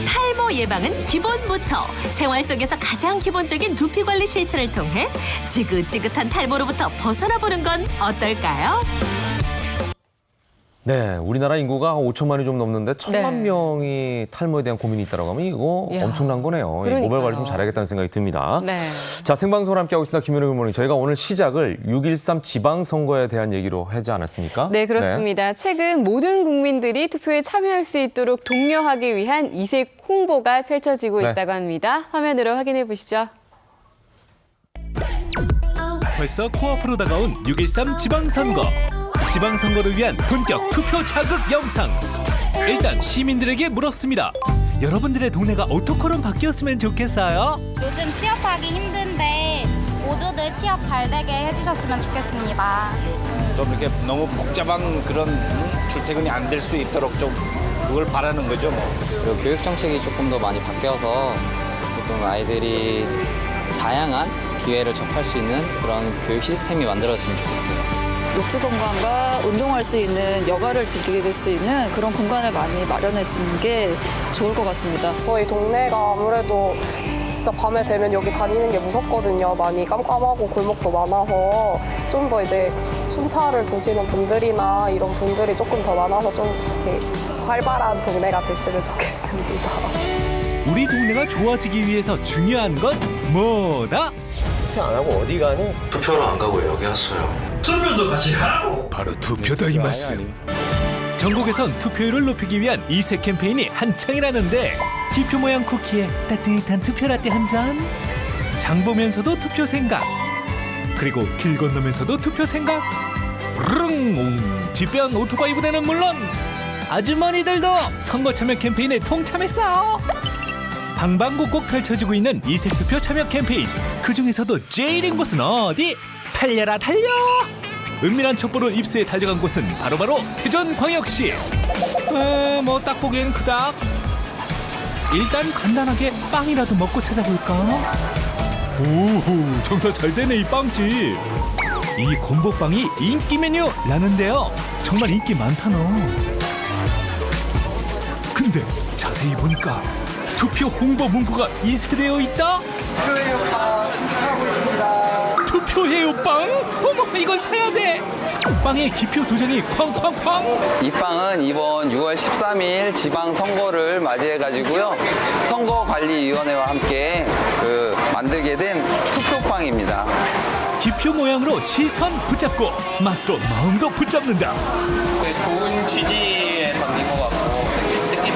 탈모 예방은 기본부터. 생활 속에서 가장 기본적인 두피 관리 실천을 통해 지긋지긋한 탈모로부터 벗어나 보는 건 어떨까요? 네, 우리나라 인구가 5천만이 좀 넘는데 1,000만 네. 명이 탈모에 대한 고민이 있다고 하면 이거 이야, 엄청난 거네요. 이 그러니까요. 모발 관리 좀 잘하겠다는 생각이 듭니다. 네. 자, 생방송을 함께하고 있습니다. 김현우 굿모닝. 저희가 오늘 시작을 6.13 지방선거에 대한 얘기로 하지 않았습니까? 네, 그렇습니다. 최근 모든 국민들이 투표에 참여할 수 있도록 독려하기 위한 이색 홍보가 펼쳐지고 네. 있다고 합니다. 화면으로 확인해 보시죠. 벌써 코앞으로 다가온 6.13 지방선거. 지방선거를 위한 본격 투표 자극 영상. 일단 시민들에게 물었습니다. 여러분들의 동네가 어떻게럼 바뀌었으면 좋겠어요? 요즘 취업하기 힘든데 모두들 취업 잘 되게 해주셨으면 좋겠습니다. 좀 이렇게 너무 복잡한 그런 출퇴근이 안 될 수 있도록 좀 그걸 바라는 거죠, 뭐. 그리고 교육 정책이 조금 더 많이 바뀌어서 조금 아이들이 다양한 기회를 접할 수 있는 그런 교육 시스템이 만들어졌으면 좋겠어요. 녹지 공간과 운동할 수 있는 여가를 즐기게 수 있는 그런 공간을 많이 마련해 주는 게 좋을 것 같습니다. 저희 동네가 아무래도 진짜 밤에 되면 여기 다니는 게 무섭거든요. 많이 깜깜하고 골목도 많아서 좀 더 이제 순찰을 도시는 분들이나 이런 분들이 조금 더 많아서 좀 이렇게 활발한 동네가 됐으면 좋겠습니다. 우리 동네가 좋아지기 위해서 중요한 건 뭐다? 투표 안 하고 어디 가니? 투표를 안 가고 여기 왔어요. 투표도 같이 하라고. 바로 투표다 이 말씀. 전국에선 투표율을 높이기 위한 이색 캠페인이 한창이라는데 기표 모양 쿠키에 따뜻한 투표 라떼 한 잔. 장 보면서도 투표 생각. 그리고 길 건너면서도 투표 생각. 릉 뒷변 오토바이 부대는 물론 아주머니들도 선거 참여 캠페인에 동참했어. 방방곡곡 펼쳐지고 있는 이색 투표 참여 캠페인. 그 중에서도 제일인 곳은 어디? 달려라 달려! 은밀한 첩보로 입수해 달려간 곳은 바로바로 대전광역시. 뭐 딱 보기엔 그닥. 일단 간단하게 빵이라도 먹고 찾아볼까? 오호, 장사 잘 되네 이 빵집. 이 곰보빵이 인기 메뉴라는데요. 정말 인기 많다너. 근데 자세히 보니까 투표 홍보 문구가 인쇄되어 있다? 투표해요 빵? 어머 이건 사야 돼. 빵에 기표 도장이 쾅쾅쾅. 이 빵은 이번 6월 13일 지방선거를 맞이해가지고요. 선거관리위원회와 함께 만들게 된 투표빵입니다. 기표 모양으로 시선 붙잡고 맛으로 마음도 붙잡는다. 좋은 취지에 담긴 것 같고 뜻깊은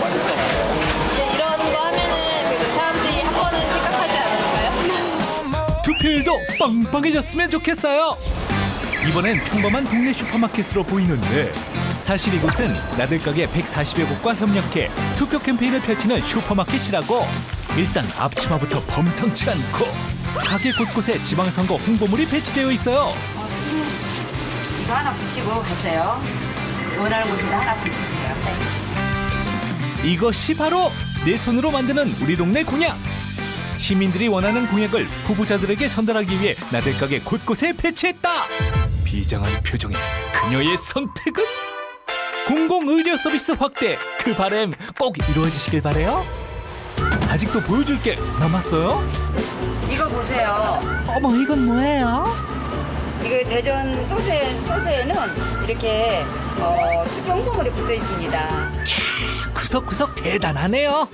맛있어 보여요. 이런 거 하면은 그래도 사람들이 한 번은 생각하지 않을까요? 투표율도 빵빵해졌으면 좋겠어요. 이번엔 평범한 동네 슈퍼마켓으로 보이는데 사실 이곳은 나들가게 140여 곳과 협력해 투표 캠페인을 펼치는 슈퍼마켓이라고. 일단 앞치마부터 범상치 않고 가게 곳곳에 지방선거 홍보물이 배치되어 있어요. 이거 하나 붙이고 가세요. 원하는 곳에 하나 붙이세요. 이것이 바로 내 손으로 만드는 우리 동네 공약. 시민들이 원하는 공약을 후보자들에게 전달하기 위해 나들가게 곳곳에 배치했다. 비장한 표정에 그녀의 선택은 공공의료 서비스 확대. 그 바람 꼭 이루어지시길 바래요. 아직도 보여줄 게 남았어요. 이거 보세요. 어머 이건 뭐예요? 이거 대전 소주에는 이렇게 투표 홍보물이 붙어 있습니다. 구석구석 대단하네요.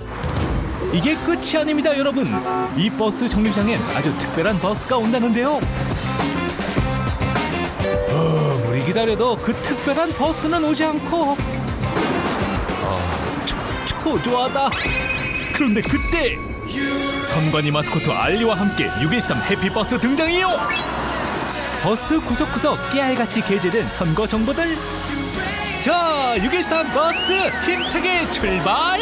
이게 끝이 아닙니다 여러분. 이 버스 정류장엔 아주 특별한 버스가 온다는데요. 아무리 기다려도 그 특별한 버스는 오지 않고 초조하다. 그런데 그때 선관위 마스코트 알리와 함께 6.13 해피버스 등장이요. 버스 구석구석 깨알같이 게재된 선거 정보들. 자, 6.13 버스 힘차게 출발!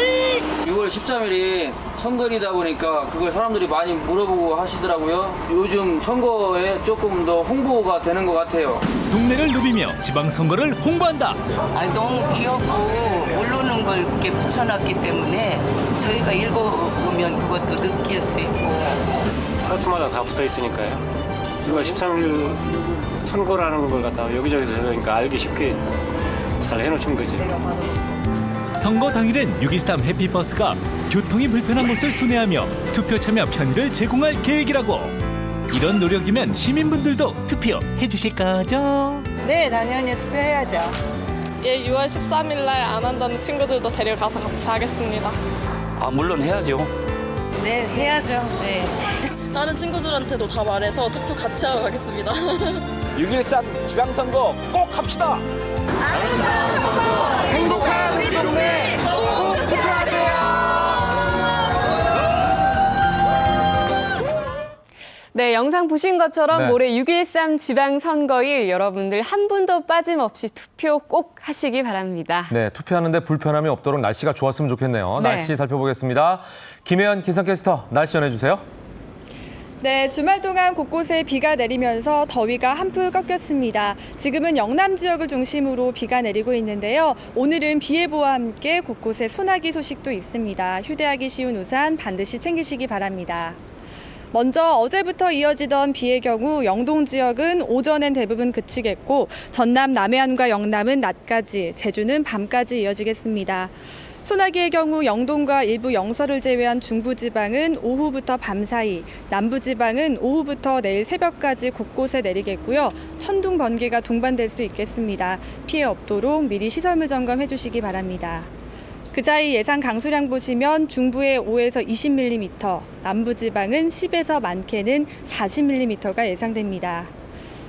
6월 13일이 선거일이다 보니까 그걸 사람들이 많이 물어보고 하시더라고요. 요즘 선거에 조금 더 홍보가 되는 것 같아요. 동네를 누비며 지방선거를 홍보한다. 아니, 너무 귀엽고 모르는 걸 이렇게 붙여놨기 때문에 저희가 읽어보면 그것도 느낄 수 있고. 버스마다 다 붙어 있으니까요. 6월 13일 선거라는 걸 갖다가 여기저기서 그러니까 알기 쉽게 잘 해놓으신 거지. 선거 당일엔 6.13 해피버스가 교통이 불편한 곳을 순회하며 투표 참여 편의를 제공할 계획이라고. 이런 노력이면 시민분들도 투표해 주실 거죠? 네, 당연히 투표해야죠. 예, 6월 13일 날 안 한다는 친구들도 데려가서 같이 하겠습니다. 아, 물론 해야죠. 네, 해야죠. 네. 다른 친구들한테도 다 말해서 투표 같이 하러 가겠습니다. 6.13 지방선거 꼭 합시다. 아름다운 선거, 행복한 우리 동네 꼭 투표하세요. 네, 영상 보신 것처럼 네. 모레 6.13 지방선거일 여러분들 한 분도 빠짐없이 투표 꼭 하시기 바랍니다. 네, 투표하는데 불편함이 없도록 날씨가 좋았으면 좋겠네요. 네. 날씨 살펴보겠습니다. 김혜연 기상캐스터, 날씨 전해주세요. 네, 주말 동안 곳곳에 비가 내리면서 더위가 한풀 꺾였습니다. 지금은 영남 지역을 중심으로 비가 내리고 있는데요. 오늘은 비 예보와 함께 곳곳에 소나기 소식도 있습니다. 휴대하기 쉬운 우산 반드시 챙기시기 바랍니다. 먼저 어제부터 이어지던 비의 경우 영동 지역은 오전엔 대부분 그치겠고 전남 남해안과 영남은 낮까지, 제주는 밤까지 이어지겠습니다. 소나기의 경우 영동과 일부 영서를 제외한 중부지방은 오후부터 밤 사이, 남부지방은 오후부터 내일 새벽까지 곳곳에 내리겠고요. 천둥, 번개가 동반될 수 있겠습니다. 피해 없도록 미리 시설물 점검해 주시기 바랍니다. 그 사이 예상 강수량 보시면 중부에 5에서 20mm, 남부지방은 10에서 많게는 40mm가 예상됩니다.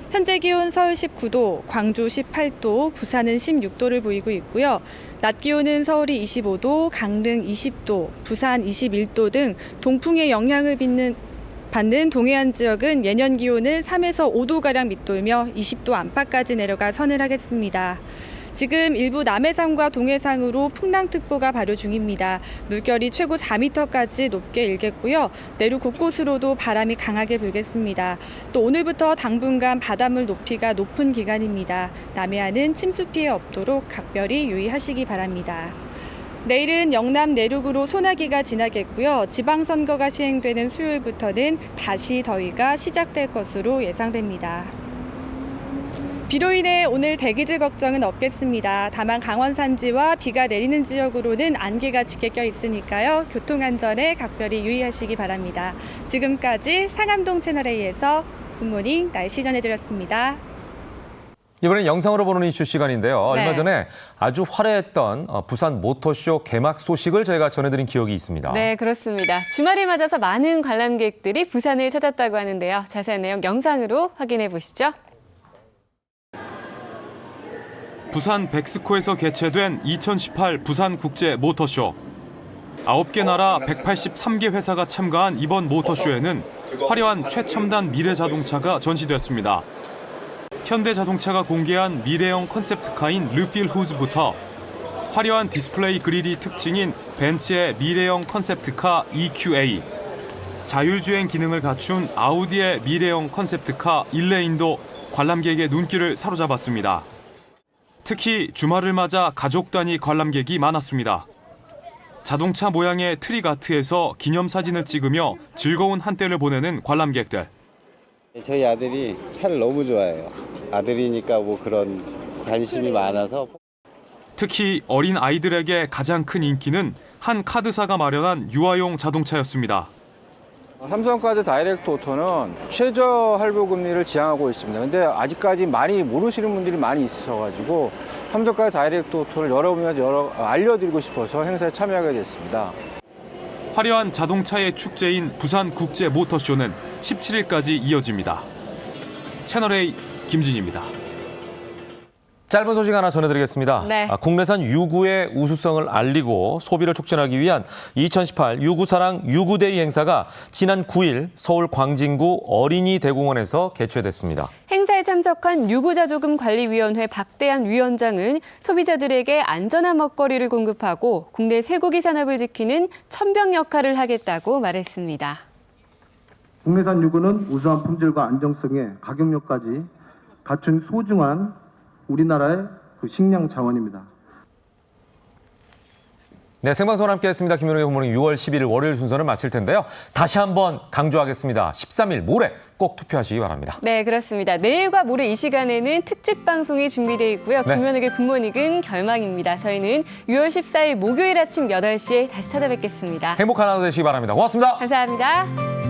현재 기온 서울 19도, 광주 18도, 부산은 16도를 보이고 있고요. 낮 기온은 서울이 25도, 강릉 20도, 부산 21도 등 동풍의 영향을 받는 동해안 지역은 예년 기온을 3에서 5도가량 밑돌며 20도 안팎까지 내려가 서늘하겠습니다. 지금 일부 남해상과 동해상으로 풍랑특보가 발효 중입니다. 물결이 최고 4m까지 높게 일겠고요. 내륙 곳곳으로도 바람이 강하게 불겠습니다. 또 오늘부터 당분간 바닷물 높이가 높은 기간입니다. 남해안은 침수 피해 없도록 각별히 유의하시기 바랍니다. 내일은 영남 내륙으로 소나기가 지나겠고요. 지방선거가 시행되는 수요일부터는 다시 더위가 시작될 것으로 예상됩니다. 비로 인해 오늘 대기질 걱정은 없겠습니다. 다만 강원 산지와 비가 내리는 지역으로는 안개가 짙게 껴 있으니까요. 교통안전에 각별히 유의하시기 바랍니다. 지금까지 상암동 채널A에서 굿모닝 날씨 전해드렸습니다. 이번엔 영상으로 보는 이슈 시간인데요. 네. 얼마 전에 아주 화려했던 부산 모터쇼 개막 소식을 저희가 전해드린 기억이 있습니다. 네, 그렇습니다. 주말을 맞아서 많은 관람객들이 부산을 찾았다고 하는데요. 자세한 내용 영상으로 확인해 보시죠. 부산 백스코에서 개최된 2018 부산 국제 모터쇼. 9개 나라 183개 회사가 참가한 이번 모터쇼에는 화려한 최첨단 미래 자동차가 전시됐습니다. 현대자동차가 공개한 미래형 컨셉트카인 르필 후즈부터 화려한 디스플레이 그릴이 특징인 벤츠의 미래형 컨셉트카 EQA, 자율주행 기능을 갖춘 아우디의 미래형 컨셉트카 일레인도 관람객의 눈길을 사로잡았습니다. 특히 주말을 맞아 가족 단위 관람객이 많았습니다. 자동차 모양의 트리가트에서 기념사진을 찍으며 즐거운 한때를 보내는 관람객들. 저희 아들이 차를 너무 좋아해요. 아들이니까 뭐 그런 관심이 많아서. 특히 어린 아이들에게 가장 큰 인기는 한 카드사가 마련한 유아용 자동차였습니다. 삼성카드 다이렉트 오토는 최저 할부 금리를 지향하고 있습니다. 근데 아직까지 많이 모르시는 분들이 많이 있으셔가지고 삼성카드 다이렉트 오토를 여러분한테 알려드리고 싶어서 행사에 참여하게 됐습니다. 화려한 자동차의 축제인 부산 국제 모터쇼는 17일까지 이어집니다. 채널A 김진입니다. 짧은 소식 하나 전해드리겠습니다. 네. 국내산 유구의 우수성을 알리고 소비를 촉진하기 위한 2018 유구사랑 유구데이 행사가 지난 9일 서울 광진구 어린이 대공원에서 개최됐습니다. 행사에 참석한 유구자조금관리위원회 박대한 위원장은 소비자들에게 안전한 먹거리를 공급하고 국내 쇠고기 산업을 지키는 천병 역할을 하겠다고 말했습니다. 국내산 유구는 우수한 품질과 안정성에 가격력까지 갖춘 소중한 우리나라의 그 식량 자원입니다. 네, 생방송 함께했습니다. 김현웅의 굿모닝 6월 11일 월요일 순서는 마칠 텐데요. 다시 한번 강조하겠습니다. 13일 모레 꼭 투표하시기 바랍니다. 네, 그렇습니다. 내일과 모레 이 시간에는 특집 방송이 준비되어 있고요. 네. 김현욱의 굿모닝은 결망입니다. 저희는 6월 14일 목요일 아침 8시에 다시 찾아뵙겠습니다. 행복한 하루 되시기 바랍니다. 고맙습니다. 감사합니다.